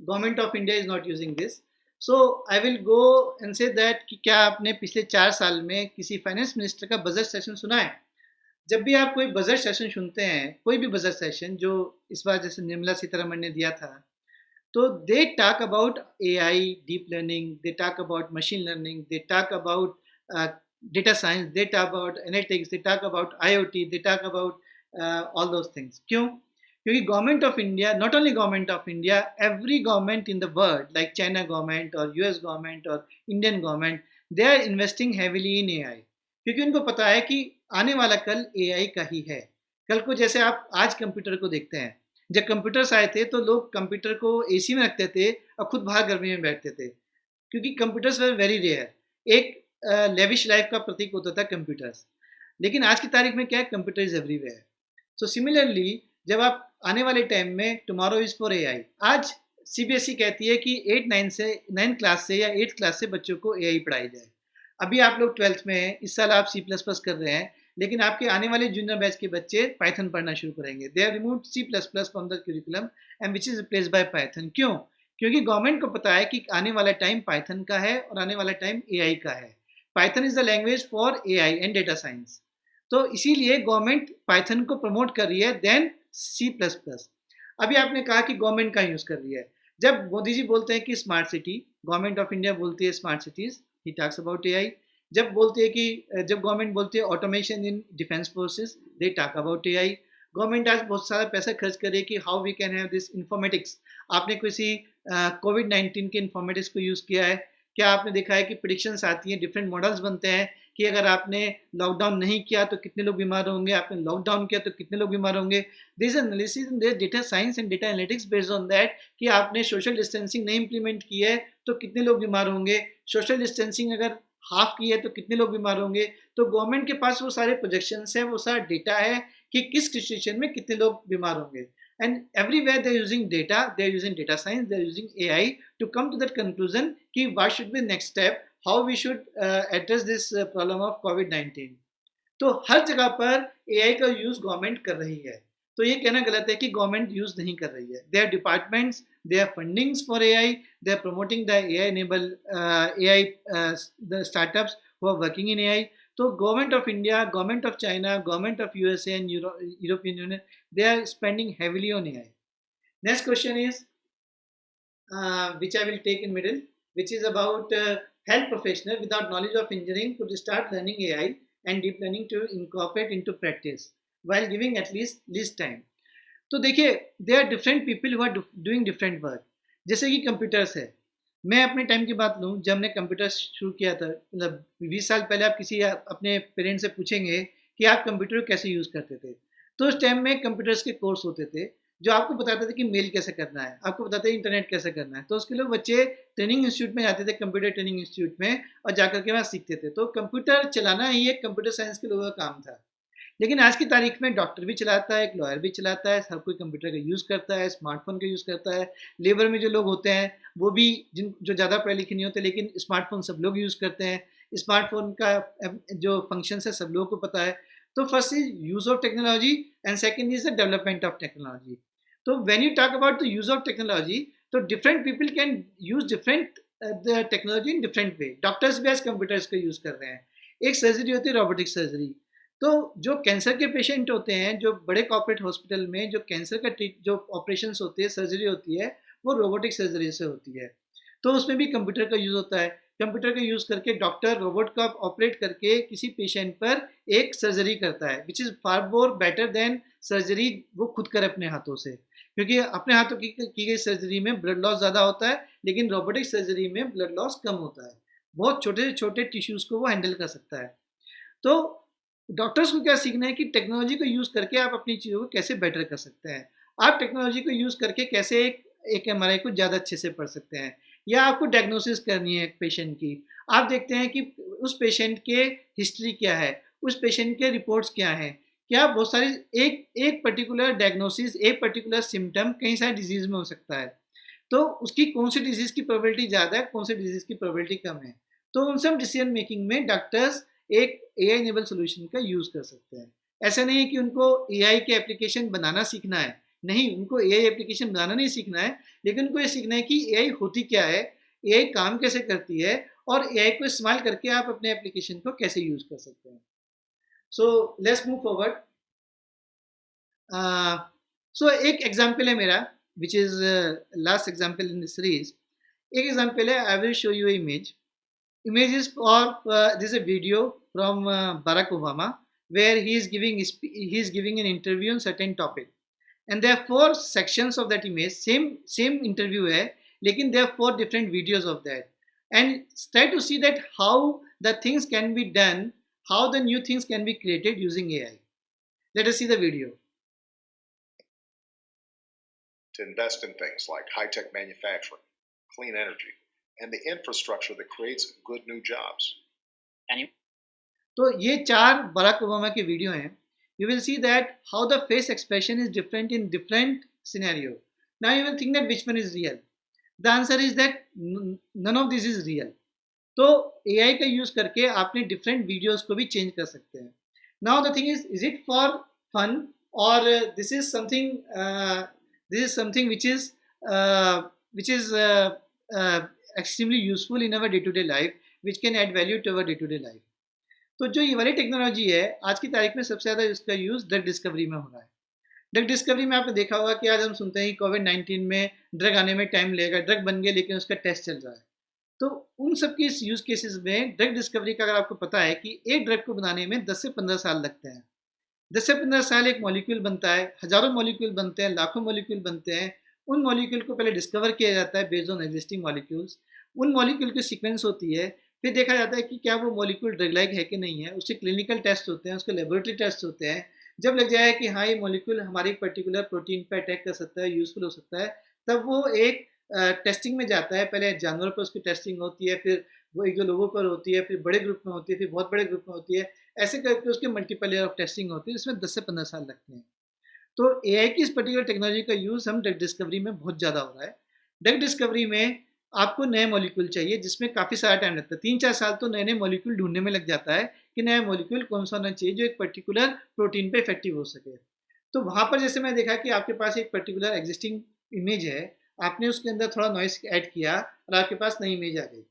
government of India is not using this. So I will go and say that कि क्या आपने पिछले 4 साल में किसी फाइनेंस मिनिस्टर का बजट सेशन सुना है? जब भी आप कोई बजट सेशन सुनते हैं, कोई भी बजट सेशन जो इस बार जैसे निर्मला सीतारमण ने दिया था, तो दे talk about AI, deep learning, they talk about machine learning, they talk about data science, they talk about analytics, they talk about IoT, they talk about all those things. क्यों? क्योंकि government of India, not only government of India, every government in the world like China government और यूएस गवर्नमेंट और Indian government, they are investing heavily in AI, क्योंकि उनको पता है कि आने वाला कल एआई का ही है. कल को जैसे आप आज कंप्यूटर को देखते हैं, जब कंप्यूटर्स आए थे तो लोग कंप्यूटर को एसी में रखते थे और खुद बाहर गर्मी में बैठते थे, क्योंकि कंप्यूटर्स वर वेरी रेयर. एक लेविश लाइफ का प्रतीक होता था कंप्यूटर्स. लेकिन आज की तारीख में क्या है, computer is everywhere. So similarly जब आप आने वाले टाइम में टुमारो इज फॉर एआई, आज सीबीएसई कहती है कि 9 क्लास से या 8 क्लास से बच्चों को एआई पढ़ाई जाए. अभी आप लोग 12th में हैं, इस साल आप C++ कर रहे हैं, लेकिन आपके आने वाले जूनियर बैच के बच्चे पाइथन पढ़ना शुरू करेंगे. They have removed C++ from the curriculum and which is replaced by Python. क्यों? क्योंकि गवर्नमेंट को पता है कि आने वाला टाइम पाइथन का है और आने वाला टाइम एआई का है. Python is the language for AI and data science. तो इसीलिए गवर्नमेंट पाइथन को प्रमोट कर रही है देन C++. अभी आपने कहा कि गवर्नमेंट का यूज़ कर रही है. जब मोदी जी बोलते हैं कि smart city, government of India बोलती है smart cities, he talks about AI. जब बोलते हैं कि जब गवर्नमेंट बोलती है automation in defence forces, they talk about AI. Government आज बहुत सारा पैसा खर्च कर रही है कि how we can have this informatics. आपने किसी कोविड-19 के इन्फॉर्मेटिक्स को यूज़ किया है क्या? आपने देखा है कि प्रेडिक्शंस आती हैं, डिफरेंट मॉडल्स बनते हैं कि अगर आपने लॉकडाउन नहीं किया तो कितने लोग बीमार होंगे, आपने लॉकडाउन किया तो कितने लोग बीमार होंगे. There is analysis and there data science and data analytics based on that कि आपने सोशल डिस्टेंसिंग नहीं इंप्लीमेंट की है तो कितने लोग बीमार होंगे, सोशल डिस्टेंसिंग अगर हाफ की है तो कितने लोग बीमार होंगे. तो गवर्नमेंट के पास वो सारे प्रोजेक्शंस हैं, वो सारा डेटा है कि किस सिचुएशन में कितने लोग बीमार होंगे. And everywhere they're using data, they're using data science, they're using AI to come to that conclusion कि what should be the next step, how we should address this problem of COVID-19. तो हर जगह पर AI का यूज़ गवर्नमेंट कर रही है. तो ये कहना गलत है कि गवर्नमेंट यूज़ नहीं कर रही है. There are departments, there are fundings for AI, they are promoting the AI the startups who are working in AI. So government of India, government of China, government of USA and European Union, they are spending heavily on AI. Next question is, which I will take in middle, which is about health professional without knowledge of engineering could start learning AI and deep learning to incorporate into practice while giving at least time. तो देखिए, there are different people who are doing different work. जैसे कि कंप्यूटर्स है. मैं अपने टाइम की बात लूँ, जब हमने कंप्यूटर शुरू किया था, मतलब 20 साल पहले आप किसी अपने पेरेंट्स से पूछेंगे कि आप कंप्यूटर कैसे यूज़ करते थे, तो उस टाइम में कंप्यूटर्स के कोर्स होते थे जो आपको बताते थे कि मेल कैसे करना है, आपको बताते थे इंटरनेट कैसे करना है. तो उसके लिए बच्चे ट्रेनिंग इंस्टीट्यूट में जाते थे, कंप्यूटर ट्रेनिंग इंस्टीट्यूट में, और जाकर के वहाँ सीखते थे. तो कंप्यूटर चलाना ही एक कंप्यूटर साइंस के लोगों का काम था. लेकिन आज की तारीख में डॉक्टर भी चलाता है, एक लॉयर भी चलाता है, हर कोई कंप्यूटर का यूज़ करता है, स्मार्टफोन का यूज़ करता है. लेबर में जो लोग होते हैं वो भी जो ज़्यादा पढ़े लिखे नहीं होते, लेकिन स्मार्टफोन सब लोग यूज़ करते हैं. स्मार्टफोन का जो फंक्शंस है सब लोगों को पता है. तो first is use of technology and second is the development of technology. तो when you talk about the use of technology, तो different people can use different the technology in different way. Doctors भी आज कंप्यूटर्स का यूज़ कर रहे हैं. एक सर्जरी होती है रोबोटिक सर्जरी. तो जो कैंसर के पेशेंट होते हैं, जो बड़े कॉर्पोरेट हॉस्पिटल में जो कैंसर का जो ऑपरेशंस होते हैं, सर्जरी होती है, वो रोबोटिक सर्जरी से होती है. तो उसमें भी कंप्यूटर का यूज़ होता है. कंप्यूटर का यूज़ करके डॉक्टर रोबोट का ऑपरेट करके किसी पेशेंट पर एक सर्जरी करता है, which is far more better than surgery वो खुद करे अपने हाथों से, क्योंकि अपने हाथों की गई सर्जरी में ब्लड लॉस ज़्यादा होता है, लेकिन रोबोटिक सर्जरी में ब्लड लॉस कम होता है. बहुत छोटे से छोटे टिश्यूज़ को वो हैंडल कर सकता है. तो डॉक्टर्स को क्या सीखना है कि टेक्नोलॉजी को यूज़ करके आप अपनी चीज़ों को कैसे बेटर कर सकते हैं. आप टेक्नोलॉजी को यूज़ करके कैसे एक एमआरआई को ज़्यादा अच्छे से पढ़ सकते हैं, या आपको डायग्नोसिस करनी है एक पेशेंट की. आप देखते हैं कि उस पेशेंट के हिस्ट्री क्या है, उस पेशेंट के रिपोर्ट्स क्या हैं, क्या बहुत सारी एक पर्टिकुलर डायग्नोसिस, एक पर्टिकुलर सिम्टम कई सारे डिजीज में हो सकता है, तो उसकी कौन सी डिजीज की प्रोबेबिलिटी ज़्यादा है, कौन सी डिजीज की प्रोबेबिलिटी कम है, तो उन सब डिसीजन मेकिंग में डॉक्टर्स एक AI इनेबल सोल्यूशन का यूज़ कर सकते हैं। ऐसा नहीं है कि उनको AI के एप्लीकेशन बनाना सीखना है, नहीं, उनको AI एप्लीकेशन बनाना नहीं सीखना है, लेकिन उनको ये सीखना है कि AI होती क्या है, AI काम कैसे करती है, और AI को इस्तेमाल करके आप अपने एप्लीकेशन को कैसे यूज़ कर सकते हैं। So let's move forward. So एक एग्जाम्पल है मेरा, which is last example in this series. एक एग्जाम्पल है, I will show you image is for this is a video from Barack Obama, where he is giving an interview on certain topic, and there are 4 sections of that image. Same interview hai, lekin there are 4 different videos of that, and try to see that how the things can be done, how the new things can be created using AI. Let us see the video. To invest in things like high-tech manufacturing, clean energy, and the infrastructure that creates good new jobs. तो ये 4 बराक ओबामा के वीडियो हैं. You will see that how the face expression is different in different scenario. Now you will think that which one is real. The answer is that none of this is real. तो AI का यूज करके आपने different videos को भी change कर सकते हैं. Now the thing is it for fun or this is something which is extremely useful in our day-to-day life, which can add value to our day-to-day life. तो जो ये वाली टेक्नोलॉजी है, आज की तारीख में सबसे ज़्यादा इसका यूज़ ड्रग डिस्कवरी में हो रहा है. ड्रग डिस्कवरी में आपने देखा होगा कि आज हम सुनते हैं कि कोविड-19 में ड्रग आने में टाइम लगेगा, ड्रग बन गया लेकिन उसका टेस्ट चल रहा है. तो उन सब के यूज़ केसेस में ड्रग डिस्कवरी का अगर आपको पता है कि एक ड्रग को बनाने में 10 से 15 साल लगते हैं. 10 से 15 साल एक मॉलिक्यूल बनता है, हज़ारों मॉलिक्यूल बनते हैं, लाखों मॉलिक्यूल बनते हैं. उन मॉलिक्यूल को पहले डिस्कवर किया जाता है बेस्ड ऑन एग्जिस्टिंग मॉलिक्यूल्स. उन मॉलिक्यूल की सीक्वेंस होती है, फिर देखा जाता है कि क्या वो मॉलिक्यूल ड्रग लाइक है कि नहीं है. उसके क्लिनिकल टेस्ट होते हैं, उसके लेबोरेटरी टेस्ट होते हैं. जब लग जाए कि हाँ ये मॉलिक्यूल हमारे एक पर्टिकुलर प्रोटीन पर अटैक कर सकता है, यूज़फुल हो सकता है, तब वो एक टेस्टिंग में जाता है. पहले जानवरों पर उसकी टेस्टिंग होती है, फिर वो 1-2 लोगों पर होती है, फिर बड़े ग्रुप में होती है, फिर बहुत बड़े ग्रुप में होती है. ऐसे करके उसके मल्टीपल लेयर ऑफ टेस्टिंग होती है, जिसमें 10 से 15 साल लगते हैं. तो AI की इस पर्टिकुलर टेक्नोलॉजी का यूज़ हम ड्रग डिस्कवरी में बहुत ज़्यादा हो रहा है. ड्रग डिस्कवरी में आपको नए मॉलिक्यूल चाहिए, जिसमें काफ़ी सारा टाइम लगता है. 3-4 साल तो नए मॉलिक्यूल ढूंढने में लग जाता है कि नया मॉलिक्यूल कौन सा होना चाहिए जो एक पर्टिकुलर प्रोटीन पे इफेक्टिव हो सके. तो वहाँ पर जैसे मैं देखा कि आपके पास एक पर्टिकुलर एग्जिस्टिंग इमेज है, आपने उसके अंदर थोड़ा नॉइस ऐड किया और आपके पास नई इमेज आ गई.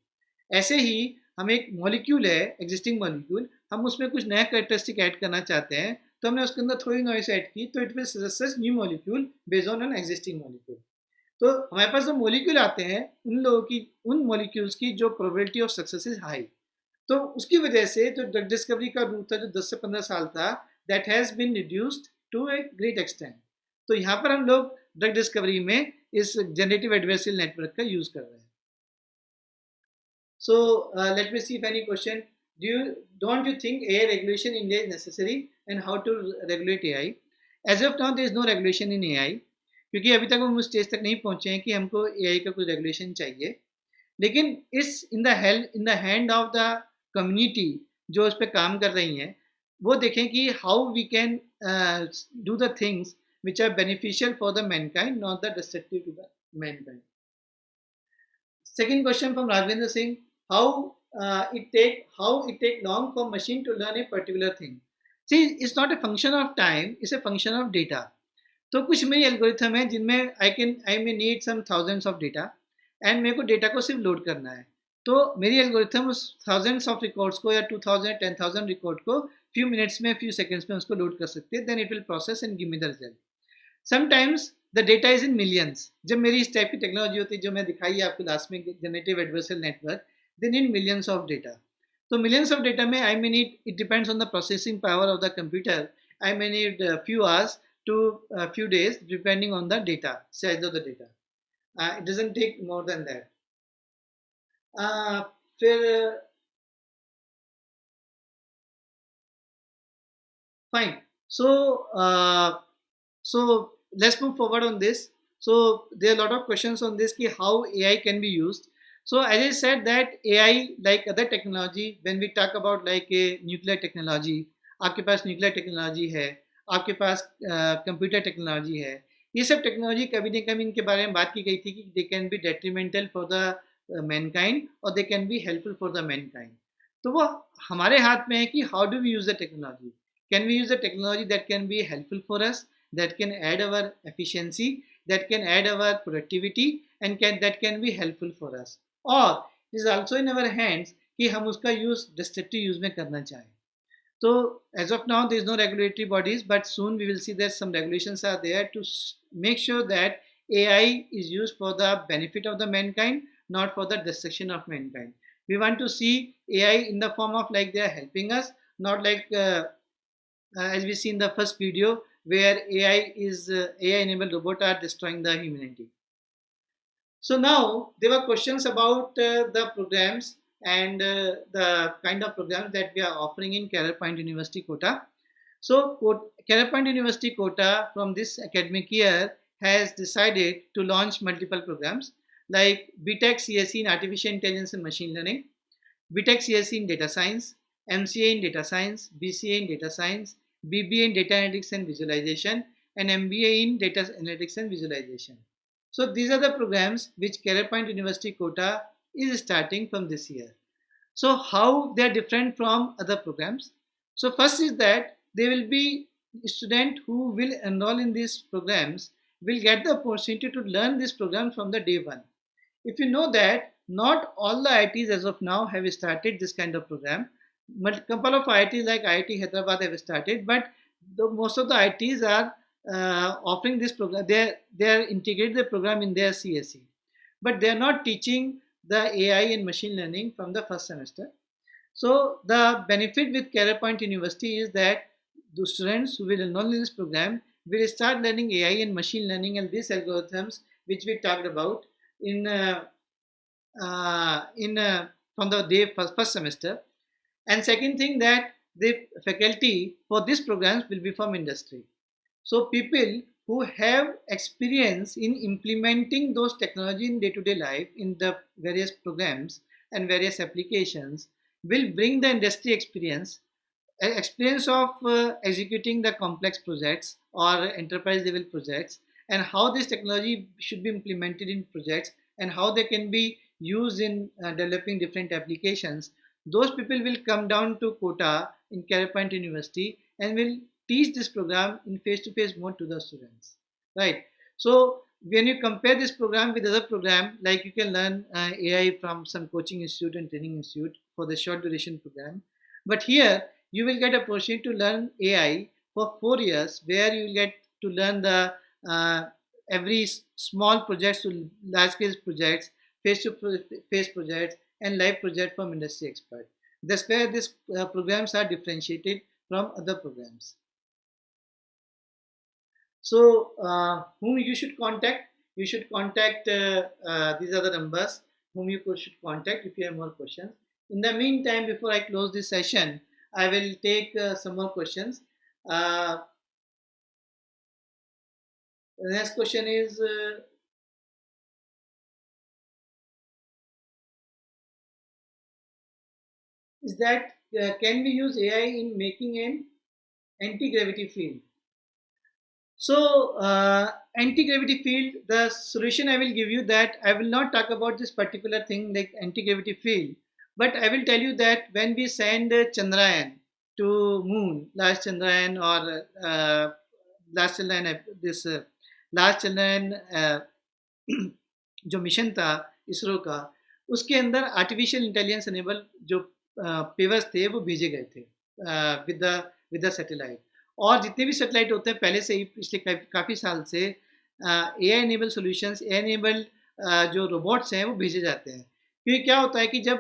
ऐसे ही हम एक मॉलिक्यूल है, एग्जिस्टिंग मॉलिक्यूल, हम उसमें कुछ नया कैरेक्टरिस्टिक ऐड करना चाहते हैं, तो हमने उसके अंदर थोड़ी नॉइस ऐड की, तो it will suggest new molecule based on an existing molecule. तो हमारे पास जो मॉलिक्यूल आते हैं, उन मॉलिक्यूल्स की जो probability of success is high. तो उसकी वजह से जो ड्रग डिस्कवरी का रूट था जो 10 से 15 साल था, that has been reduced to a great extent. तो यहाँ पर हम लोग ड्रग डिस्कवरी में इस जनरेटिव एडवर्सरियल नेटवर्क का यूज़ कर रहे हैं. So let me see if any question. Don't you think AI regulation in India is necessary, and how to regulate AI? As of now, there is no regulation in AI, क्योंकि अभी तक हम उस स्टेज तक नहीं पहुंचे हैं कि हमको AI का कोई रेगुलेशन चाहिए. लेकिन in the hand of the community जो इस पर काम कर रही हैं, वो देखें कि how we can do the things which are beneficial for the mankind, not the destructive to the mankind. Second question from Rajendra Singh: How it take long for machine to learn a particular thing? See, it's not a function of time; it's a function of data. तो कुछ मेरी एल्गोरिथम है जिनमें I may need some thousands of data, and मेरे को डेटा को सिर्फ लोड करना है. तो मेरी एल्गोरिथम उस थाउजेंड्स ऑफ रिकॉर्ड्स को या 2000 10,000 रिकॉर्ड को फ्यू मिनट्स में, फ्यू सेकंड्स में उसको लोड कर सकती है. Then it will process and give me the result. Sometimes the data is in millions. जब मेरी इस टाइप की टेक्नोलॉजी होती है जो मैं दिखाई है आपको लास्ट में, generative adversarial network, then in millions of data. तो मिलियंस ऑफ डेटा में I may need, it depends on the processing power of the computer, I may need few hours to a few days depending on the data size of the data. It doesn't take more than that. Fine. So let's move forward on this. So there are a lot of questions on this ki how AI can be used. So as I said that AI, like other technology, when we talk about like a nuclear technology, आपके पास न्यूक्लियर टेक्नोलॉजी है, आपके पास कंप्यूटर टेक्नोलॉजी है, ये सब टेक्नोलॉजी कभी न कभी इनके बारे में बात की गई थी कि they can be detrimental for the mankind और they can be helpful for the mankind. तो वो हमारे हाथ में है कि how do we use the technology. Can we use the technology that can be helpful for us, that can add our efficiency, that can add our productivity and that can be helpful for us, or it is also in our hands कि हम उसका यूज़ डिस्ट्रक्टिव यूज़ में करना चाहें। तो as of now there is no regulatory bodies, but soon we will see that some regulations are there to make sure that AI is used for the benefit of the mankind, not for the destruction of mankind. We want to see AI in the form of like they are helping us, not like as we see in the first video where AI enabled robot are destroying the humanity. So now there were questions about the programs and the kind of programs that we are offering in Career Point University Kota. So Career Point University Kota from this academic year has decided to launch multiple programs like B.Tech CSE in Artificial Intelligence and Machine Learning, B.Tech CSE in Data Science, MCA in Data Science, BCA in Data Science, BBA in Data Analytics and Visualization, and MBA in Data Analytics and Visualization. So these are the programs which Career Point University Kota is starting from this year. So how they are different from other programs? So first is that there will be students who will enroll in these programs will get the opportunity to learn this program from the day one. If you know that not all the IITs as of now have started this kind of program. A couple of IITs like IIT Hyderabad have started, but most of the IITs are offering this program. They are integrated the program in their CSE, but they are not teaching the AI and machine learning from the first semester. So the benefit with Career Point University is that the students who will enroll in this program will start learning AI and machine learning and these algorithms which we talked about from the day first semester. And second thing that the faculty for these programs will be from industry. So people who have experience in implementing those technology in day-to-day life in the various programs and various applications will bring the industry experience of executing the complex projects or enterprise level projects and how this technology should be implemented in projects and how they can be used in developing different applications. Those people will come down to Kota in Career Point University and will teach this program in face-to-face mode to the students, right? So when you compare this program with other program, like you can learn AI from some coaching institute and training institute for the short duration program, but here you will get a opportunity to learn AI for 4 years, where you will get to learn the every small projects to large scale projects, face-to-face projects, and live project from industry expert. That's where these programs are differentiated from other programs. So whom you should contact? You should contact these are the numbers whom you should contact if you have more questions. In the meantime, before I close this session, I will take some more questions. The next question is that can we use AI in making an anti-gravity field? So anti-gravity field, the solution I will give you that I will not talk about this particular thing like anti-gravity field, but I will tell you that when we send Chandrayaan to moon, last Chandrayaan or last Chandrayaan, this last Chandrayaan जो मिशन था इसरो का, उसके अंदर आर्टिफिशियल इंटेलिजेंस एनेबल जो पेवर्स थे वो भेजे गए थे विद द सैटेलाइट। और जितने भी सैटेलाइट होते हैं पहले से ही पिछले काफ़ी साल से AI enable solutions, AI enable जो रोबोट्स हैं वो भेजे जाते हैं। क्योंकि क्या होता है कि जब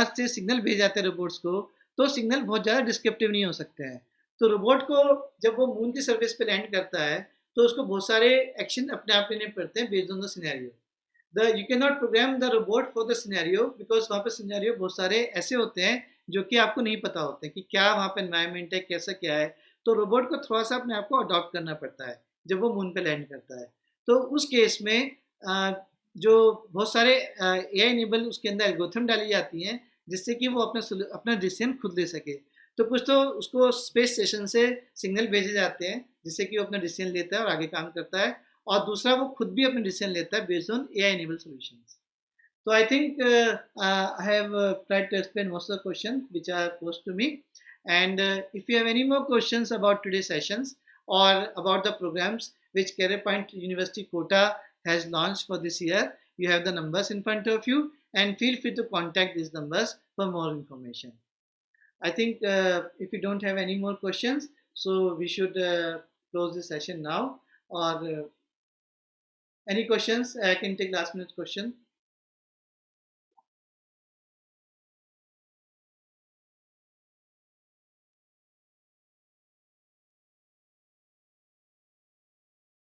अर्थ से सिग्नल भेजे जाते हैं रोबोट्स को, तो सिग्नल बहुत ज़्यादा डिस्क्रिप्टिव नहीं हो सकते हैं। तो रोबोट को जब वो मून की सर्फेस पे लैंड करता है तो उसको बहुत सारे एक्शन अपने आप लेने पड़ते हैं based on the scenario. You can not program the robot for the scenario because वहाँ पे सिनेरियो बहुत सारे ऐसे होते हैं जो कि आपको नहीं पता होते हैं कि क्या वहाँ पे एनवायरनमेंट है, कैसा क्या है। तो रोबोट को थोड़ा सा अपने आप को अडॉप्ट करना पड़ता है जब वो मून पे लैंड करता है। तो उस केस में जो बहुत सारे AI एनेबल उसके अंदर एल्गोरिथम डाली जाती हैं जिससे कि वो अपना डिसीजन खुद ले सके। तो कुछ तो उसको स्पेस स्टेशन से सिग्नल भेजे जाते हैं जिससे कि वो अपना डिसीजन लेता है और आगे काम करता है, और दूसरा वो खुद भी अपना डिसीजन लेता है based on AI enabled solutions. So I think I have tried to explain most of the questions which are posed to me. And if you have any more questions about today's sessions or about the programs which Career Point University Quota has launched for this year, you have the numbers in front of you, and feel free to contact these numbers for more information. I think if you don't have any more questions, so we should close this session now. Or any questions? I can take last minute question.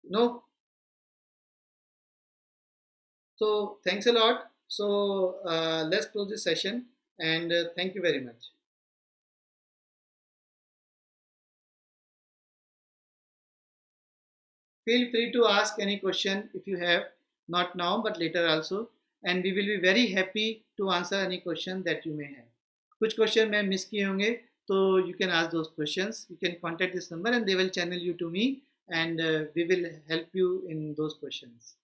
No? So thanks a lot. So let's close this session, and thank you very much. Feel free to ask any question if you have, not now but later also, and we will be very happy to answer any question that you may have. कुछ क्वेश्चन मैं मिस किए होंगे तो you can ask those questions. You can contact this number and they will channel you to me, and we will help you in those questions.